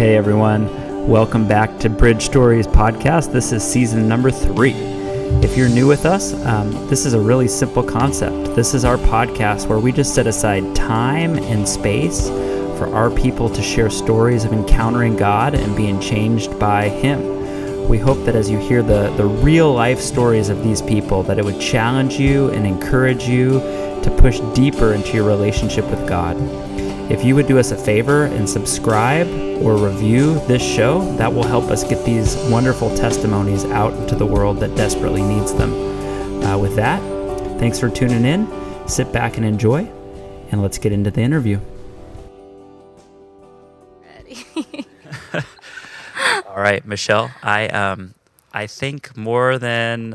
Hey everyone, welcome back to Bridge Stories podcast. This is season number 3. If you're new with us, this is a really simple concept. This is our podcast where we just set aside time and space for our people to share stories of encountering God and being changed by Him. We hope that as you hear the real life stories of these people, that it would challenge you and encourage you to push deeper into your relationship with God. If you would do us a favor and subscribe or review this show, that will help us get these wonderful testimonies out into the world that desperately needs them. With that, thanks for tuning in. Sit back and enjoy, and let's get into the interview. Ready. All right, Michelle, I think more than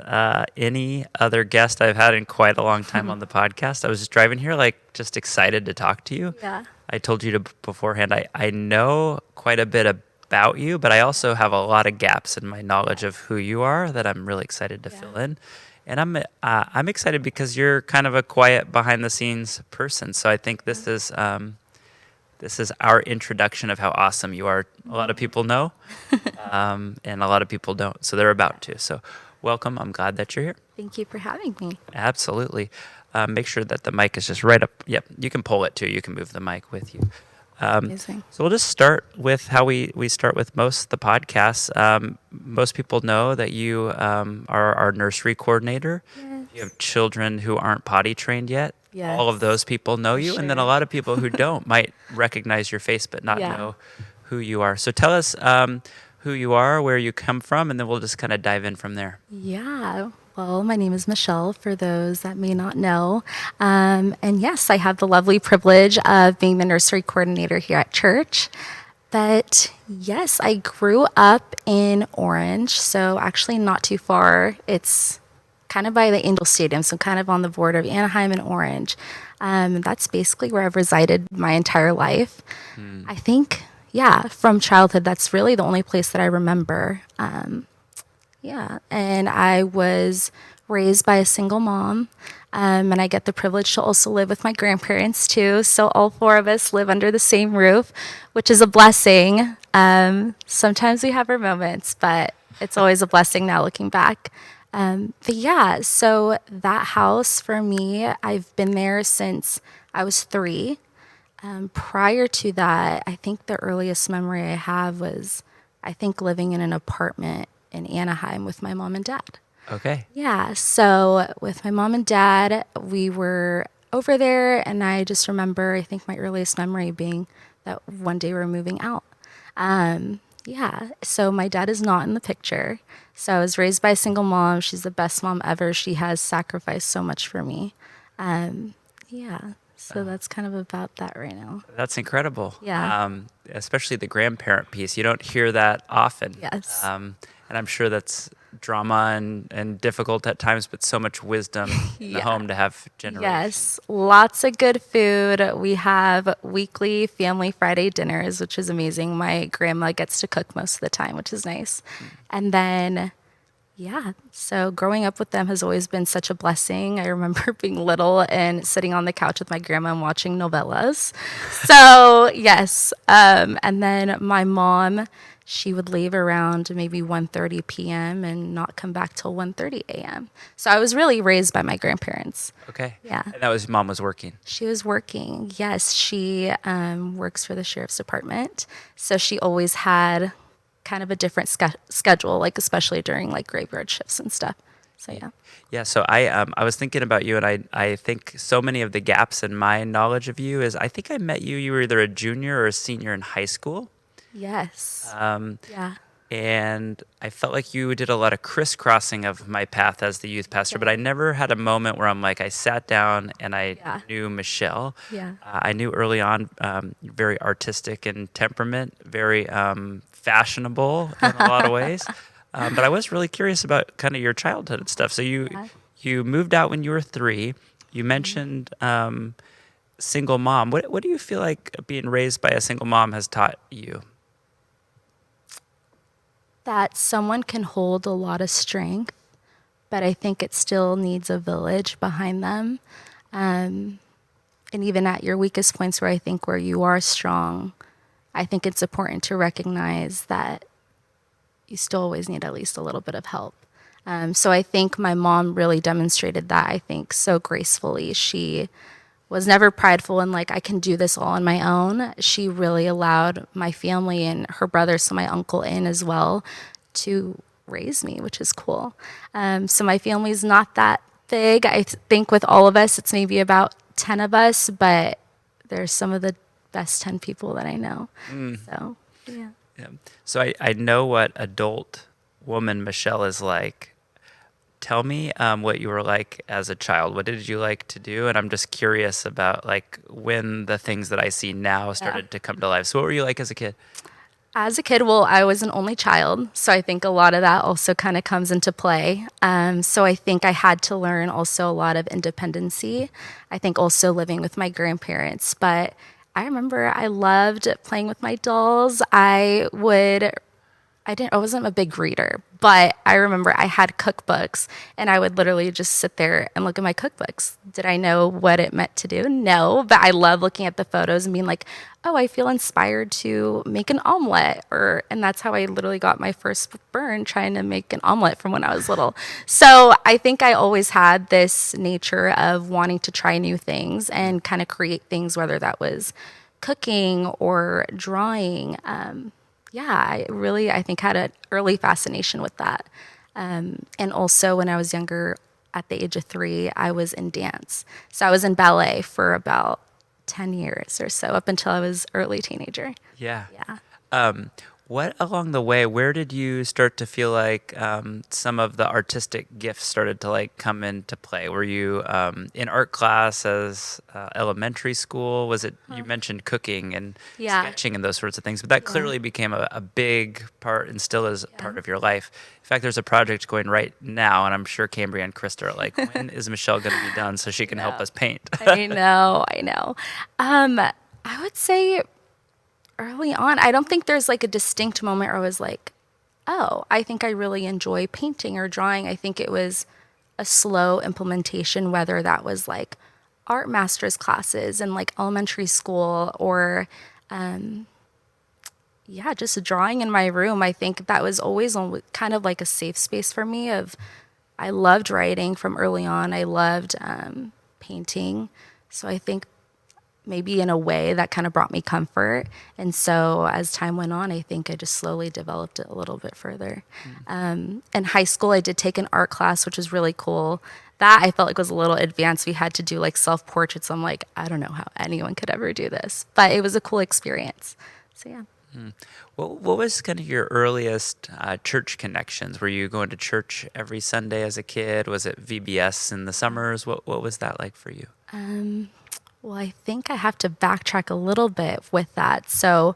any other guest I've had in quite a long time on the podcast, I was just driving here, just excited to talk to you. Yeah. I told you beforehand, I know quite a bit about you, but I also have a lot of gaps in my knowledge of who you are that I'm really excited to fill in. And I'm excited because you're kind of a quiet, behind-the-scenes person. So I think this is our introduction of how awesome you are. A lot of people know, and a lot of people don't. So they're about to. So welcome. I'm glad that you're here. Thank you for having me. Absolutely. Make sure that the mic is just right up. Yep, you can pull it too. You can move the mic with you. Amazing. So we'll just start with how we start with most of the podcasts. Most people know that you are our nursery coordinator. Yes. You have children who aren't potty trained yet. Yes. All of those people know you. Sure. And then a lot of people who don't might recognize your face but not know who you are. So tell us who you are, where you come from, and then we'll just kind of dive in from there. Yeah. Well, my name is Michelle, for those that may not know. And yes, I have the lovely privilege of being the nursery coordinator here at church. But yes, I grew up in Orange, so actually not too far. It's kind of by the Angel Stadium, so kind of on the border of Anaheim and Orange. That's basically where I've resided my entire life. I think, from childhood, that's really the only place that I remember. And I was raised by a single mom, and I get the privilege to also live with my grandparents too. So all 4 of us live under the same roof, which is a blessing. Sometimes we have our moments, but it's always a blessing now looking back. So that house for me, I've been there since I was 3. Prior to that, I think the earliest memory I have was, living in an apartment in Anaheim with my mom and dad. Okay. Yeah, so with my mom and dad, we were over there, and I just remember, I think my earliest memory being that one day we were moving out. So my dad is not in the picture. So I was raised by a single mom. She's the best mom ever. She has sacrificed so much for me. So that's kind of about that right now. That's incredible. Yeah. Especially the grandparent piece. You don't hear that often. Yes. And I'm sure that's drama and difficult at times, but so much wisdom in the home to have generations. Yes, lots of good food. We have weekly family Friday dinners, which is amazing. My grandma gets to cook most of the time, which is nice. And then, so growing up with them has always been such a blessing. I remember being little and sitting on the couch with my grandma and watching novellas. So, yes. And then my mom, she would leave around maybe 1:30 p.m. and not come back till 1:30 a.m. So I was really raised by my grandparents. Okay. Yeah. And that was mom was working. She was working. Yes, she works for the sheriff's department. So she always had kind of a different schedule, especially during graveyard shifts and stuff. So yeah. Yeah. So I was thinking about you, and I think so many of the gaps in my knowledge of you is I think I met you. You were either a junior or a senior in high school. Yes. And I felt like you did a lot of crisscrossing of my path as the youth pastor, but I never had a moment where I'm like, I sat down and I knew Michelle. Yeah. I knew early on, very artistic in temperament, very fashionable in a lot of ways. But I was really curious about kind of your childhood and stuff. So you moved out when you were 3. You mentioned single mom. What do you feel like being raised by a single mom has taught you? That someone can hold a lot of strength, but I think it still needs a village behind them. And even at your weakest points where you are strong, I think it's important to recognize that you still always need at least a little bit of help. So I think my mom really demonstrated that, I think, so gracefully. She was never prideful and like, I can do this all on my own. She really allowed my family and her brother, so my uncle in as well, to raise me, which is cool. So my family's not that big. I think with all of us, it's maybe about 10 of us, but there's some of the best 10 people that I know. So, yeah. Yeah. So I know what adult woman Michelle is like. Tell me what you were like as a child. What did you like to do? And I'm just curious about like when the things that I see now started to come to life. So what were you like as a kid? As a kid, well, I was an only child, so I think a lot of that also kind of comes into play. So I think I had to learn also a lot of independency. I think also living with my grandparents, but I remember I loved playing with my dolls. I wasn't a big reader, but I remember I had cookbooks and I would literally just sit there and look at my cookbooks. Did I know what it meant to do? No, but I love looking at the photos and being like, oh, I feel inspired to make an omelet, and that's how I literally got my first burn trying to make an omelet from when I was little. So I think I always had this nature of wanting to try new things and kind of create things, whether that was cooking or drawing. I think had an early fascination with that. And also when I was younger, at the age of 3, I was in dance. So I was in ballet for about 10 years or so, up until I was early teenager. Yeah. Yeah. What along the way, where did you start to feel like some of the artistic gifts started to like come into play? Were you in art class as elementary school? Was it, you mentioned cooking and Yeah. sketching and those sorts of things, but that clearly became a big part and still is part of your life. In fact, there's a project going right now, and I'm sure Cambria and Krista are like, when is Michelle going to be done so she can help us paint? I know. I would say early on, I don't think there's like a distinct moment where I was like, oh, I think I really enjoy painting or drawing. I think it was a slow implementation, whether that was like art master's classes in like elementary school or, just drawing in my room. I think that was always kind of like a safe space for me I loved writing from early on. I loved painting. So I think maybe in a way that kind of brought me comfort. And so as time went on, I think I just slowly developed it a little bit further. In high school, I did take an art class, which was really cool. That I felt like was a little advanced. We had to do like self-portraits. I'm like, I don't know how anyone could ever do this, but it was a cool experience. So yeah. What was kind of your earliest church connections? Were you going to church every Sunday as a kid? Was it VBS in the summers? What was that like for you? Well, I think I have to backtrack a little bit with that. So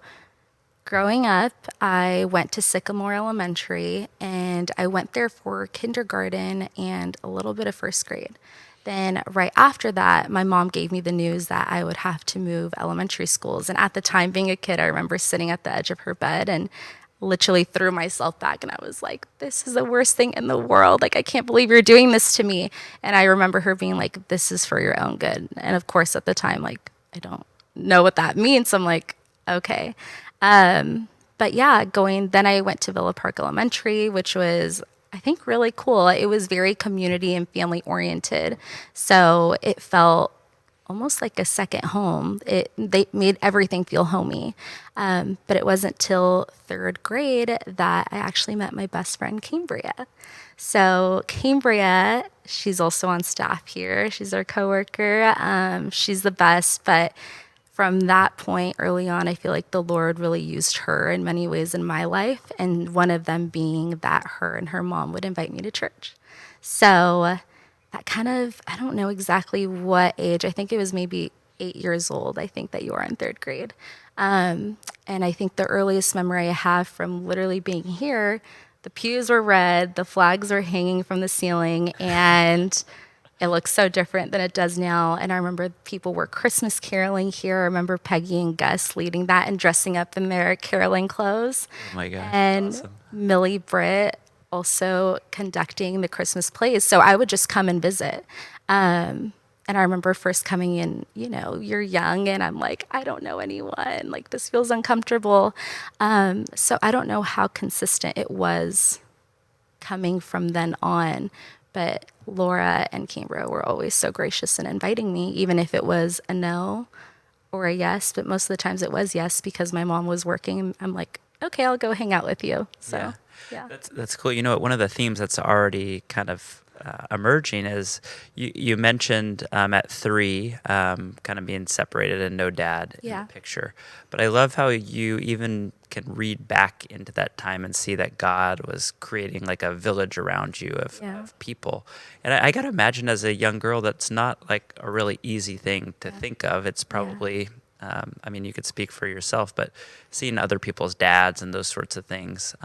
growing up, I went to Sycamore Elementary, and I went there for kindergarten and a little bit of first grade. Then right after that, my mom gave me the news that I would have to move elementary schools. And at the time, being a kid, I remember sitting at the edge of her bed and literally threw myself back, and I was like, this is the worst thing in the world. Like, I can't believe you're doing this to me. And I remember her being like, this is for your own good. And of course, at the time, like, I don't know what that means. So I'm like, okay. But yeah, then I went to Villa Park Elementary, which was, I think, really cool. It was very community and family oriented. So it felt almost like a second home. They made everything feel homey. But it wasn't till 3rd grade that I actually met my best friend, Cambria. So Cambria, she's also on staff here. She's our coworker. She's the best. But from that point early on, I feel like the Lord really used her in many ways in my life. And one of them being that her and her mom would invite me to church. So that kind of, I don't know exactly what age. I think it was maybe 8 years old. I think that you are in 3rd grade. And I think the earliest memory I have from literally being here, the pews were red, the flags were hanging from the ceiling, and it looks so different than it does now. And I remember people were Christmas caroling here. I remember Peggy and Gus leading that and dressing up in their caroling clothes. Oh my gosh, and awesome. Millie Britt also conducting the Christmas plays. So I would just come and visit. And I remember first coming in, you're young and I'm like, I don't know anyone. Like, this feels uncomfortable. So I don't know how consistent it was coming from then on. But Laura and Cambria were always so gracious in inviting me, even if it was a no or a yes. But most of the times it was yes because my mom was working. I'm like, okay, I'll go hang out with you. So, yeah. That's cool. You know, one of the themes that's already kind of emerging is you mentioned at 3 kind of being separated and no dad in the picture. But I love how you even can read back into that time and see that God was creating like a village around you of people. And I got to imagine as a young girl, that's not like a really easy thing to think of. It's probably I mean, you could speak for yourself, but seeing other people's dads and those sorts of things,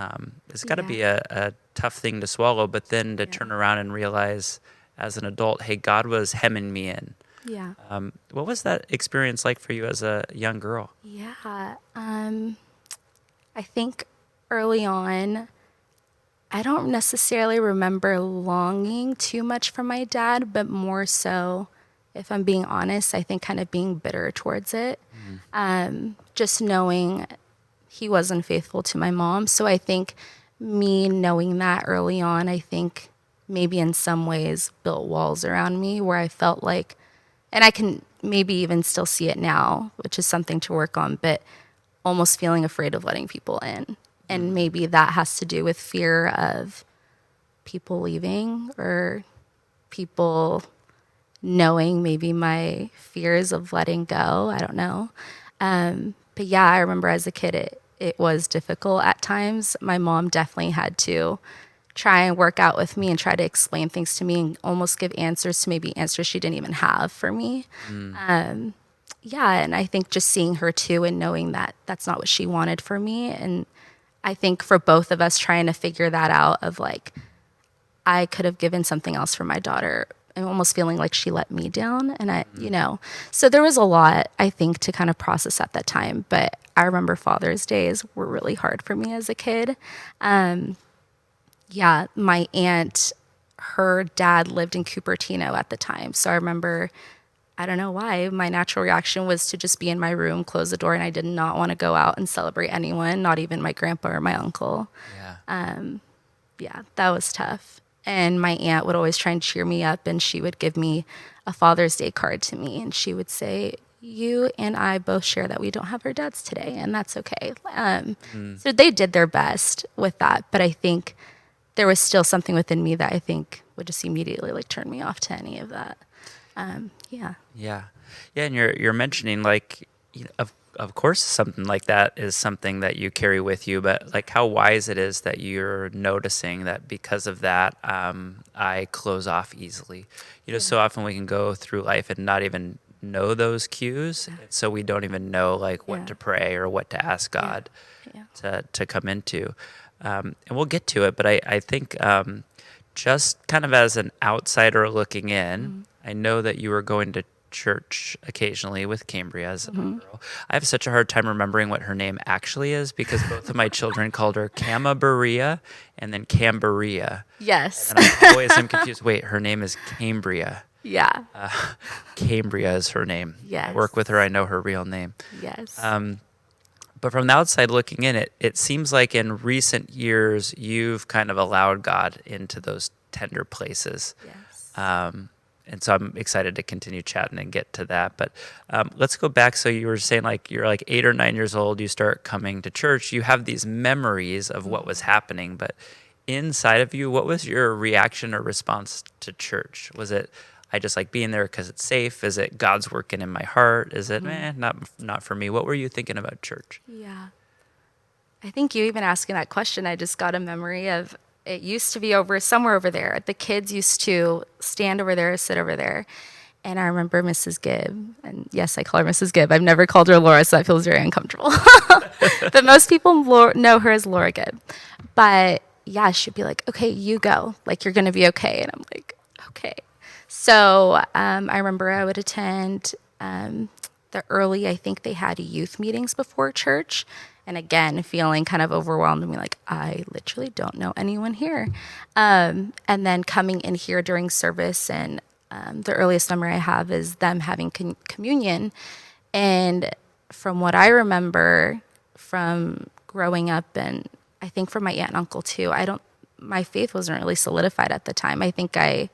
it's got to be a tough thing to swallow. But then to turn around and realize as an adult, hey, God was hemming me in. Yeah. What was that experience like for you as a young girl? Yeah. I think early on, I don't necessarily remember longing too much for my dad, but more so, if I'm being honest, I think kind of being bitter towards it. Just knowing he wasn't faithful to my mom. So I think me knowing that early on, I think maybe in some ways built walls around me where I felt like, and I can maybe even still see it now, which is something to work on, but almost feeling afraid of letting people in. And maybe that has to do with fear of people leaving or people knowing maybe my fears of letting go. I don't know. But yeah, I remember as a kid, it was difficult at times. My mom definitely had to try and work out with me and try to explain things to me and almost give answers to maybe answers she didn't even have for me. Yeah, and I think just seeing her too and knowing that that's not what she wanted for me. And I think for both of us trying to figure that out of like, I could have given something else for my daughter and almost feeling like she let me down. And so there was a lot, I think, to kind of process at that time. But I remember Father's Days were really hard for me as a kid. Yeah, my aunt, her dad lived in Cupertino at the time. So I remember, I don't know why, my natural reaction was to just be in my room, close the door, and I did not want to go out and celebrate anyone, not even my grandpa or my uncle. Yeah, that was tough. And my aunt would always try and cheer me up, and she would give me a Father's Day card to me, and she would say, you and I both share that we don't have our dads today, and that's okay. So they did their best with that, but I think there was still something within me that I think would just immediately like turn me off to any of that. Yeah. And you're mentioning like, of course, something like that is something that you carry with you, but like how wise it is that you're noticing that because of that, I close off easily. So often we can go through life and not even know those cues, so we don't even know like what to pray or what to ask God to come into. And we'll get to it, but I think just kind of as an outsider looking in, I know that you were going to church occasionally with Cambria as a girl. I have such a hard time remembering what her name actually is because both of my children called her Camabaria and then Cambaria. Yes. And I always am confused. Wait, her name is Cambria. Yeah. Cambria is her name. Yes. I work with her. I know her real name. Yes. But from the outside looking in, it seems like in recent years, you've kind of allowed God into those tender places. Yes. And so I'm excited to continue chatting and get to that. But let's go back. So you were saying like you're like 8 or 9 years old, you start coming to church. You have these memories of what was happening. But inside of you, what was your reaction or response to church? Was it, I just like being there because it's safe? Is it God's working in my heart? Is it, not for me? What were you thinking about church? Yeah. I think you even asking that question, I just got a memory of it used to be somewhere over there. The kids used to stand over there, sit over there. And I remember Mrs. Gibb, and yes, I call her Mrs. Gibb. I've never called her Laura, so that feels very uncomfortable. But most people know her as Laura Gibb. But yeah, she'd be like, okay, you go. Like, you're going to be okay. And I'm like, okay. So I remember I would attend the early, I think they had youth meetings before church. And again, feeling kind of overwhelmed and be like, I literally don't know anyone here. And then coming in here during service, and the earliest memory I have is them having communion. And from what I remember from growing up, and I think from my aunt and uncle too, my faith wasn't really solidified at the time. I think I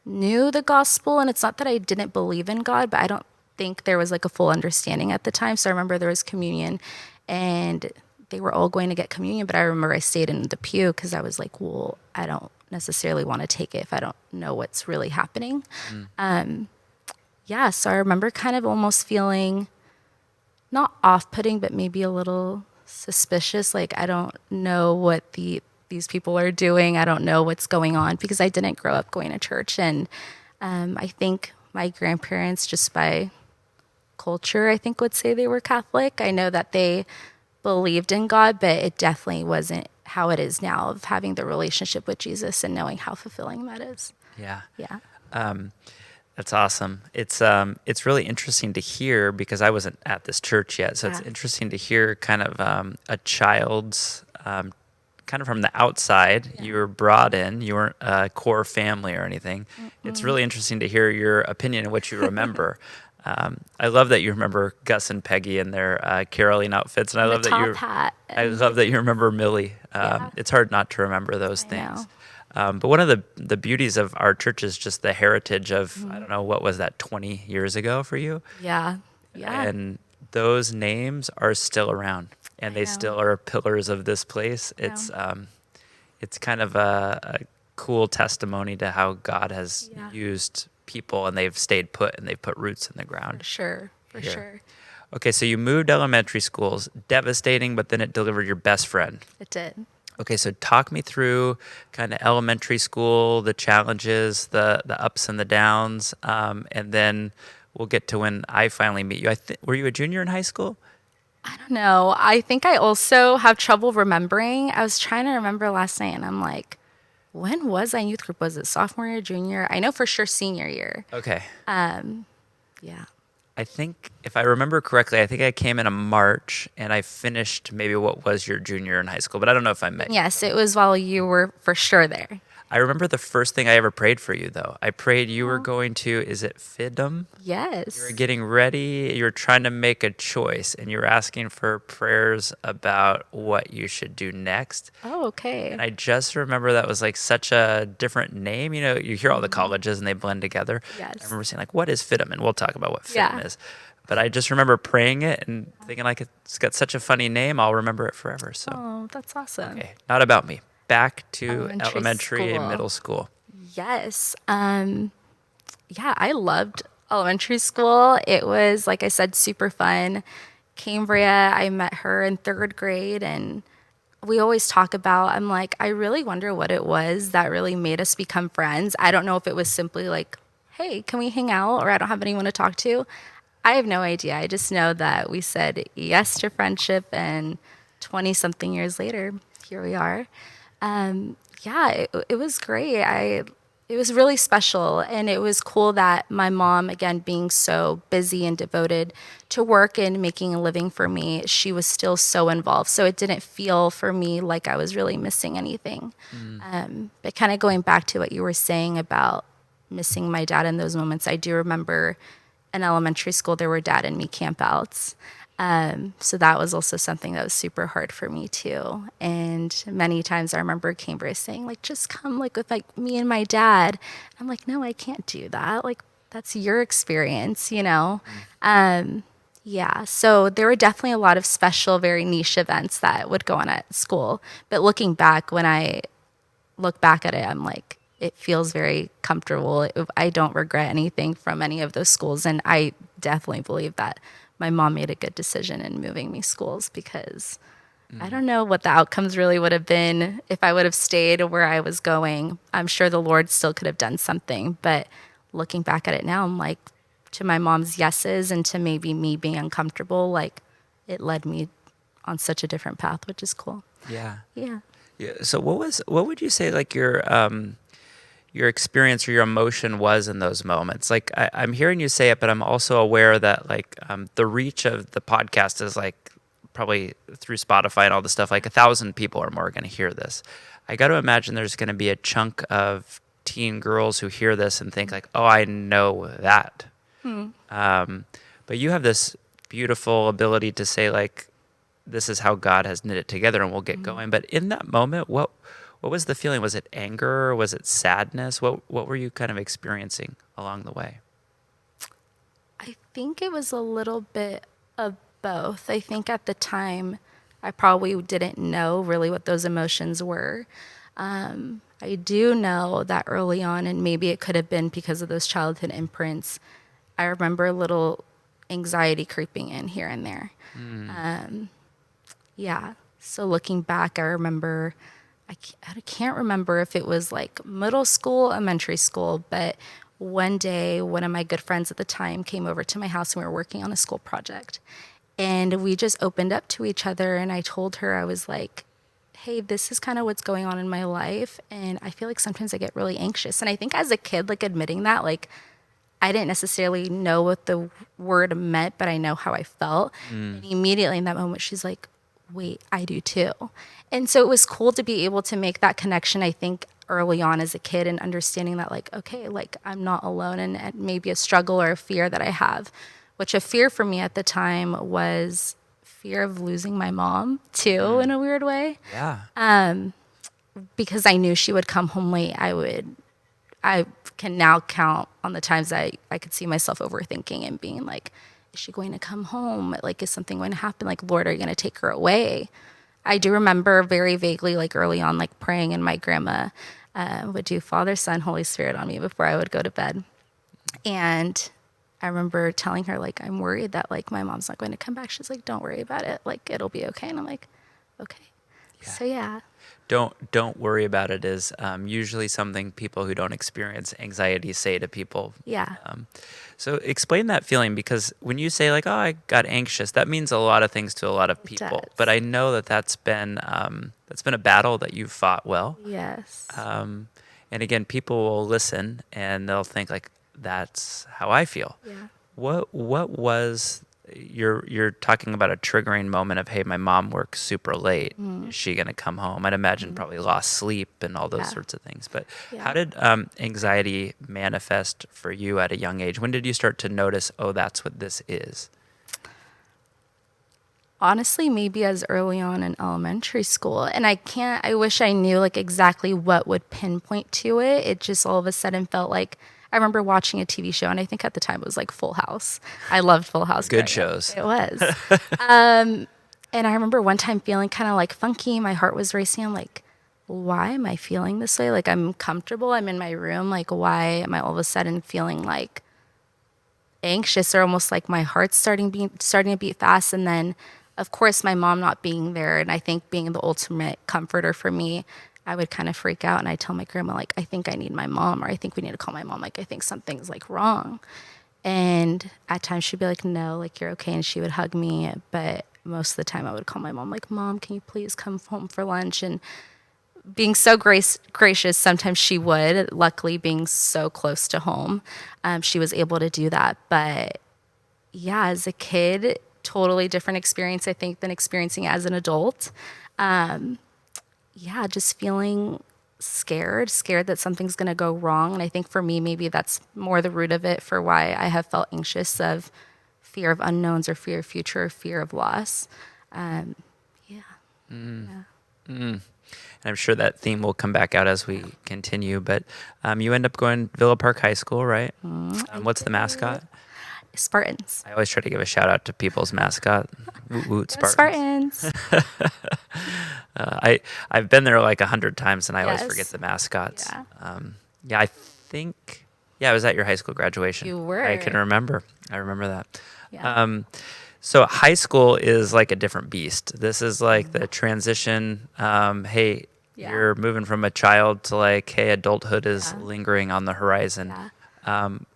knew the gospel, and it's not that I didn't believe in God, but I don't think there was like a full understanding at the time. So I remember there was communion, and they were all going to get communion, but I remember I stayed in the pew because I was like, well, I don't necessarily want to take it if I don't know what's really happening. Yeah, so I remember kind of almost feeling not off-putting, but maybe a little suspicious. Like, I don't know what these people are doing. I don't know what's going on because I didn't grow up going to church. And I think my grandparents, just by culture, I think would say they were Catholic. I know that they believed in God, but it definitely wasn't how it is now of having the relationship with Jesus and knowing how fulfilling that is. Yeah. Yeah. That's awesome. It's really interesting to hear because I wasn't at this church yet. So it's interesting to hear kind of a child's kind of from the outside. You were brought in. You weren't a core family or anything. It's really interesting to hear your opinion and what you remember. I love that you remember Gus and Peggy in their caroling outfits, and I love that you. Hat. I love that you remember Millie. It's hard not to remember those things. But one of the beauties of our church is just the heritage of, I don't know, what was that, 20 years ago for you? Yeah. Yeah. And those names are still around, and they still are pillars of this place. It's kind of a cool testimony to how God has used people, and they've stayed put, and they've put roots in the ground. For sure. Okay, so you moved elementary schools, devastating, but then it delivered your best friend. It did. Okay, so talk me through kind of elementary school, the challenges, the ups and the downs, and then we'll get to when I finally meet you. Were you a junior in high school? I don't know. I think I also have trouble remembering. I was trying to remember last night, and I'm like, when was I in youth group? Was it sophomore year, junior? I know for sure senior year. Okay. Yeah. I think, if I remember correctly, I think I came in a March, and I finished maybe what was your junior in high school, but I don't know if I met you. Yes, it was while you were for sure there. I remember the first thing I ever prayed for you, though. I prayed you were going to, is it FIDM? Yes. You were getting ready. You were trying to make a choice, and you were asking for prayers about what you should do next. Oh, okay. And I just remember that was like such a different name. You know, you hear all the colleges and they blend together. Yes. I remember saying, like, what is FIDM? And we'll talk about what FIDM is. But I just remember praying it and thinking, like, it's got such a funny name, I'll remember it forever. So. Oh, that's awesome. Okay, not about me. Back to elementary school. and middle school. Yes. Yeah, I loved elementary school. It was, like I said, super fun. Cambria, I met her in third grade, and we always talk about, I'm like, I really wonder what it was that really made us become friends. I don't know if it was simply like, hey, can we hang out? Or I don't have anyone to talk to. I have no idea. I just know that we said yes to friendship, and 20 something years later, here we are. It was great. It was really special, and it was cool that my mom, again, being so busy and devoted to work and making a living for me, she was still so involved. So it didn't feel for me like I was really missing anything. But kind of going back to what you were saying about missing my dad in those moments, I do remember in elementary school there were dad and me campouts. So that was also something that was super hard for me too. And many times I remember Cambria saying, like, just come like with like me and my dad. And I'm like, no, I can't do that. Like, that's your experience, you know? So there were definitely a lot of special, very niche events that would go on at school. But looking back, when I look back at it, I'm like, it feels very comfortable. I don't regret anything from any of those schools. And I definitely believe that my mom made a good decision in moving me schools, because I don't know what the outcomes really would have been if I would have stayed where I was going. I'm sure the Lord still could have done something, but looking back at it now, I'm like, to my mom's yeses and to maybe me being uncomfortable, like, it led me on such a different path, which is cool. Yeah. Yeah. So what would you say, like, your experience or your emotion was in those moments? Like, I'm hearing you say it, but I'm also aware that, like, the reach of the podcast is, like, probably through Spotify and all the stuff, like 1,000 people or more are going to hear this. I got to imagine there's going to be a chunk of teen girls who hear this and think like, oh, I know that. But you have this beautiful ability to say like, this is how God has knit it together and we'll get going. But in that moment, what was the feeling? Was it anger? Was it sadness? What were you kind of experiencing along the way? I think it was a little bit of both. I think at the time, I probably didn't know really what those emotions were. I do know that early on, and maybe it could have been because of those childhood imprints, I remember a little anxiety creeping in here and there. Yeah. So looking back, I remember, I can't remember if it was like middle school, elementary school, but one day, one of my good friends at the time came over to my house and we were working on a school project. And we just opened up to each other. And I told her, I was like, hey, this is kind of what's going on in my life. And I feel like sometimes I get really anxious. And I think as a kid, like admitting that, like, I didn't necessarily know what the word meant, but I know how I felt. And immediately in that moment, she's like, wait, I do too. And so it was cool to be able to make that connection, I think, early on as a kid and understanding that, like, okay, like I'm not alone and maybe a struggle or a fear that I have, which a fear for me at the time was fear of losing my mom too, in a weird way. Yeah. Because I knew she would come home late, I can now count on the times I could see myself overthinking and being like, is she going to come home? Like, is something going to happen? Like, Lord, are you going to take her away? I do remember very vaguely, like early on, like praying, and my grandma would do Father, Son, Holy Spirit on me before I would go to bed. And I remember telling her, like, I'm worried that like my mom's not going to come back. She's like, don't worry about it. Like, it'll be okay. And I'm like, okay. Yeah. So yeah. Don't worry about it is usually something people who don't experience anxiety say to people. Yeah. So explain that feeling, because when you say like, oh, I got anxious, that means a lot of things to a lot of people. But I know that that's been a battle that you've fought well. Yes. And again, people will listen and they'll think like, that's how I feel. Yeah. What was you're talking about a triggering moment of, hey, my mom works super late. Is she going to come home? I'd imagine probably lost sleep and all those sorts of things. But how did anxiety manifest for you at a young age? When did you start to notice, oh, that's what this is? Honestly, maybe as early on in elementary school. And I wish I knew like exactly what would pinpoint to it. It just all of a sudden felt like, I remember watching a TV show, and I think at the time it was like Full House. I loved Full House. Good shows. It was. And I remember one time feeling kind of like funky. My heart was racing. I'm like, why am I feeling this way? Like, I'm comfortable. I'm in my room. Like, why am I all of a sudden feeling like anxious, or almost like my heart's starting to beat fast? And then, of course, my mom not being there, and I think being the ultimate comforter for me, I would kind of freak out, and I tell my grandma, like, I think I need my mom, or I think we need to call my mom. Like, I think something's like wrong. And at times she'd be like, no, like, you're okay. And she would hug me. But most of the time I would call my mom, like, Mom, can you please come home for lunch? And being so gracious, sometimes she would. Luckily, being so close to home, she was able to do that. But yeah, as a kid, totally different experience, I think, than experiencing as an adult. Yeah, just feeling scared that something's going to go wrong. And I think for me, maybe that's more the root of it for why I have felt anxious, of fear of unknowns, or fear of future, or fear of loss. Yeah. And I'm sure that theme will come back out as we continue. But you end up going to Villa Park High School, right? What's the mascot? Spartans. I always try to give a shout out to people's mascot. Woot woot, Spartans. I've been there like 100 times, and I always forget the mascots. I think I was at your high school graduation. You were. I can remember. I remember that. Yeah. So high school is like a different beast. This is like the transition. Hey, you're moving from a child to like, hey, adulthood is lingering on the horizon.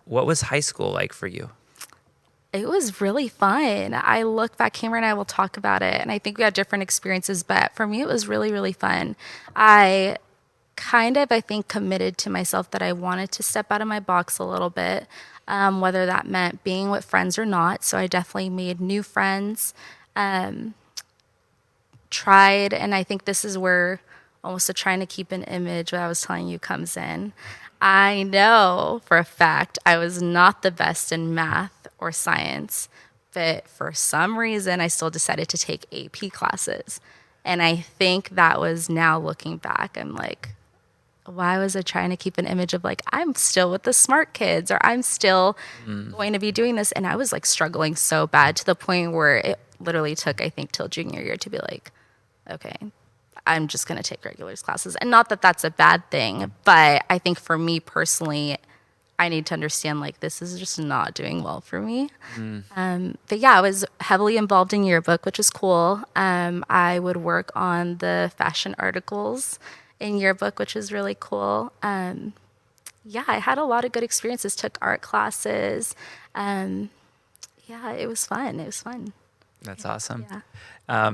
What was high school like for you? It was really fun. I look back, Cameron and I will talk about it, and I think we had different experiences, but for me, it was really, really fun. I think, committed to myself that I wanted to step out of my box a little bit, whether that meant being with friends or not. So I definitely made new friends, tried, and I think this is where almost a trying to keep an image, what I was telling you comes in. I know for a fact I was not the best in math or science, but for some reason I still decided to take AP classes. And I think that was, now looking back, I'm like, why was I trying to keep an image of like, I'm still with the smart kids, or I'm still going to be doing this? And I was like struggling so bad to the point where it literally took, I think, till junior year to be like, okay, I'm just going to take regulars classes. And not that that's a bad thing, but I think for me personally, I need to understand like this is just not doing well for me. But yeah, I was heavily involved in yearbook, which is cool. I would work on the fashion articles in yearbook, which is really cool. Yeah, I had a lot of good experiences, took art classes. Yeah, it was fun. It was fun. That's awesome. Yeah.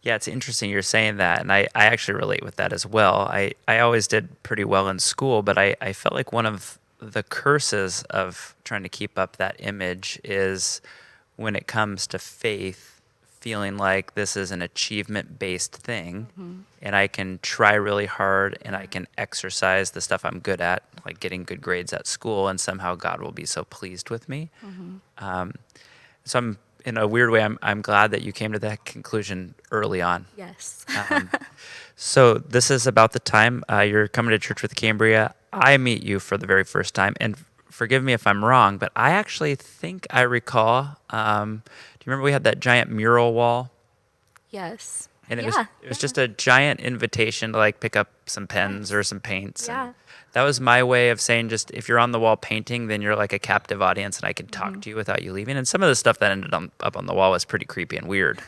Yeah, it's interesting you're saying that, and I actually relate with that as well. I always did pretty well in school, but I felt like one of the curses of trying to keep up that image is when it comes to faith, feeling like this is an achievement-based thing, and I can try really hard and I can exercise the stuff I'm good at, like getting good grades at school, and somehow God will be so pleased with me. So I'm, in a weird way, I'm glad that you came to that conclusion early on. Yes. So this is about the time you're coming to church with Cambria. I meet you for the very first time, and forgive me if I'm wrong, but I actually think I recall. Do you remember we had that giant mural wall? Yes. And it Yeah. was just a giant invitation to like pick up some pens or some paints. Yeah. And that was my way of saying, just if you're on the wall painting, then you're like a captive audience and I can talk to you without you leaving. And some of the stuff that ended up on the wall was pretty creepy and weird,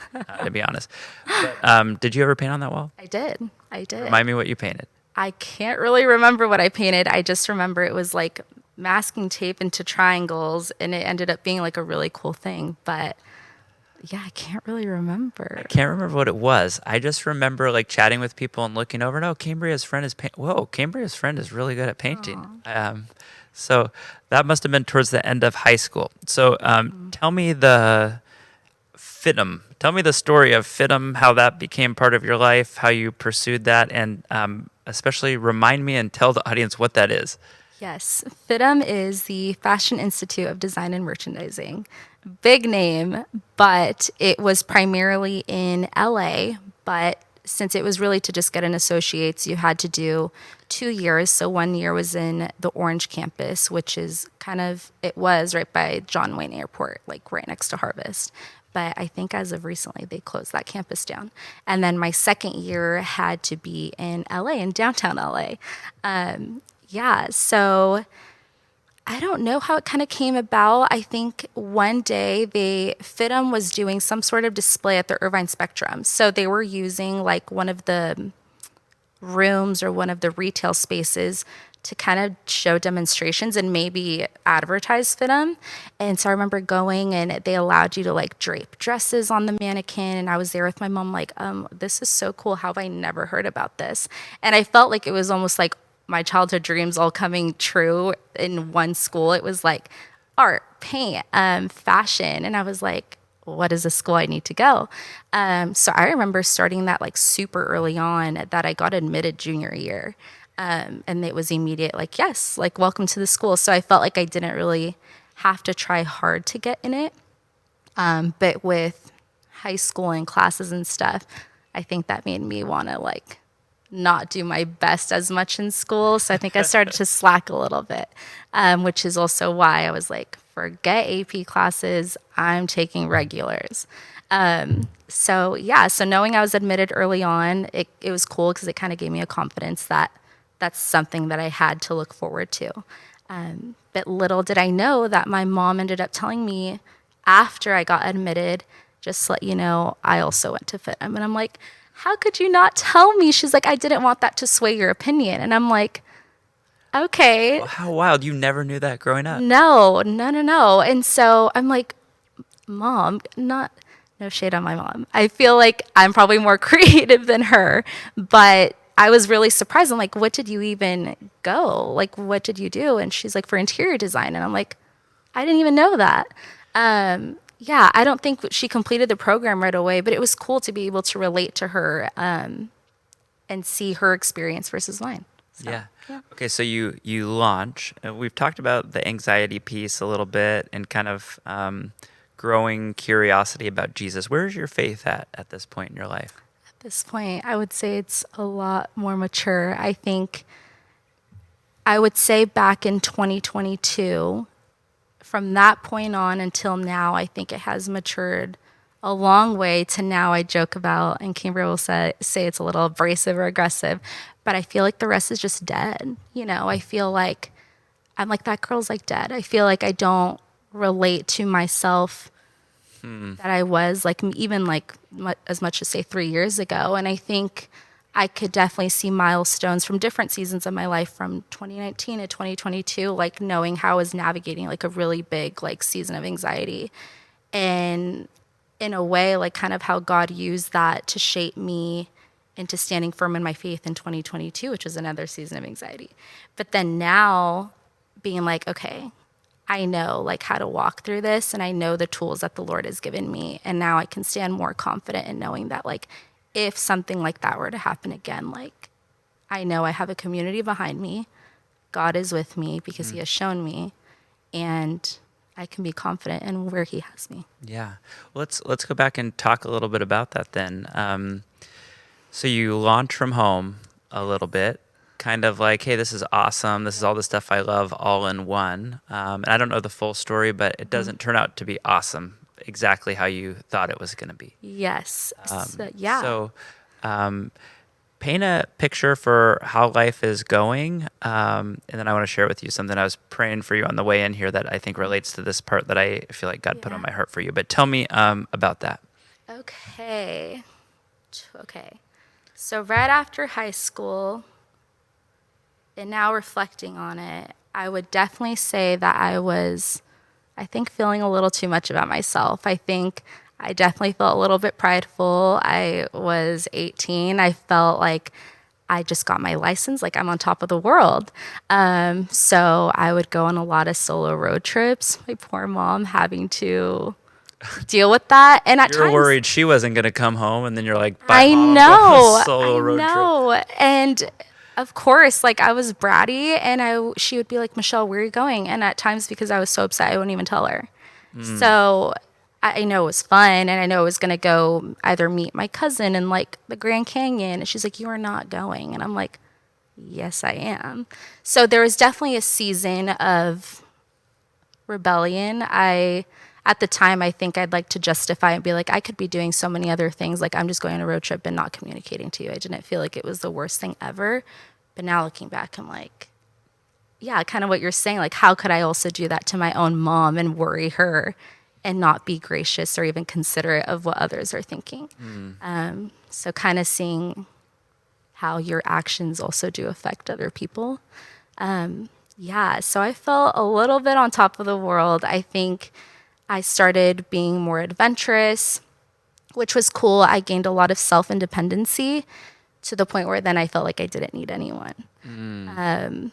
to be honest. But, did you ever paint on that wall? I did. I did. Remind me what you painted. I can't really remember what I painted. I just remember it was like masking tape into triangles, and it ended up being like a really cool thing. But yeah, I can't really remember. I can't remember what it was. I just remember like chatting with people and looking over. No, Cambria's friend is Whoa, Cambria's friend is really good at painting. So that must have been towards the end of high school. So tell me the FITM. Tell me the story of FITM, how that became part of your life, how you pursued that, and especially remind me and tell the audience what that is. Yes, FITM is the Fashion Institute of Design and Merchandising. Big name, but it was primarily in LA. But since it was really to just get an associate's, you had to do 2 years. So 1 year was in the Orange campus, which is it was right by John Wayne Airport, like right next to Harvest. But I think as of recently, they closed that campus down. And then my second year had to be in LA, in downtown LA. Yeah, so I don't know how it kind of came about. I think one day FITM was doing some sort of display at the Irvine Spectrum. So they were using like one of the rooms or one of the retail spaces to kind of show demonstrations and maybe advertise FITM. And so I remember going, and they allowed you to like drape dresses on the mannequin. And I was there with my mom like, this is so cool. How have I never heard about this? And I felt like it was almost like my childhood dreams all coming true in one school. It was like art, paint, fashion. And I was like, what is a school I need to go? So I remember starting that like super early on, that I got admitted junior year. And it was immediate, like, yes, like welcome to the school. So I felt like I didn't really have to try hard to get in it. But with high school and classes and stuff, I think that made me want to like not do my best as much in school. So I think I started to slack a little bit, which is also why I was like, forget AP classes, I'm taking regulars. So knowing I was admitted early on, it was cool because it kind of gave me a confidence that that's something that I had to look forward to. But little did I know that my mom ended up telling me after I got admitted, just to let you know, I also went to FITM. And I'm like, how could you not tell me? She's like, I didn't want that to sway your opinion. And I'm like, okay. Well, how wild. You never knew that growing up. No. And so I'm like, Mom, no shade on my mom. I feel like I'm probably more creative than her, but I was really surprised. I'm like, what did you even go? Like, what did you do? And she's like, for interior design. And I'm like, I didn't even know that. I don't think she completed the program right away, but it was cool to be able to relate to her and and see her experience versus mine. So, Yeah. Okay, so you launch. We've talked about the anxiety piece a little bit and kind of growing curiosity about Jesus. Where is your faith at this point in your life? At this point, I would say it's a lot more mature. I think I would say back in 2022, from that point on until now, I think it has matured a long way to now. I joke about, and Cambria will say it's a little abrasive or aggressive, but I feel like the rest is just dead. I feel like I'm like, that girl's like dead. I feel like I don't relate to myself that I was like, even like as much as say 3 years ago. And I think I could definitely see milestones from different seasons of my life from 2019 to 2022, like knowing how I was navigating like a really big like season of anxiety. And in a way, like kind of how God used that to shape me into standing firm in my faith in 2022, which was another season of anxiety. But then now being like, okay, I know like how to walk through this, and I know the tools that the Lord has given me. And now I can stand more confident in knowing that like if something like that were to happen again, like I know I have a community behind me. God is with me because he has shown me, and I can be confident in where he has me. Yeah. Well, let's go back and talk a little bit about that then. So you launch from home a little bit, kind of like, hey, this is awesome. This is all the stuff I love all in one. And I don't know the full story, but it doesn't turn out to be awesome exactly how you thought it was going to be. Yes. Yeah. So paint a picture for how life is going. And then I want to share with you something I was praying for you on the way in here that I think relates to this part that I feel like God put on my heart for you. But tell me about that. Okay. So right after high school, and now reflecting on it, I would definitely say that I think, feeling a little too much about myself. I think I definitely felt a little bit prideful. I was 18. I felt like I just got my license, like I'm on top of the world. So I would go on a lot of solo road trips. My poor mom having to deal with that. And at You're times, worried she wasn't going to come home, and then you're like, bye, I Mom, I'm know, going on a solo I road know. And of course, like I was bratty, and she would be like, Michelle, where are you going? And at times, because I was so upset, I wouldn't even tell her. So I know it was fun, and I know I was going to go either meet my cousin in like the Grand Canyon. And she's like, you are not going. And I'm like, yes, I am. So there was definitely a season of rebellion. At the time, I think I'd like to justify and be like, I could be doing so many other things. Like, I'm just going on a road trip and not communicating to you. I didn't feel like it was the worst thing ever. But now looking back, I'm like, yeah, kind of what you're saying. Like, how could I also do that to my own mom and worry her and not be gracious or even considerate of what others are thinking? So kind of seeing how your actions also do affect other people. Yeah, so I felt a little bit on top of the world. I think I started being more adventurous, which was cool. I gained a lot of self-independency to the point where then I felt like I didn't need anyone.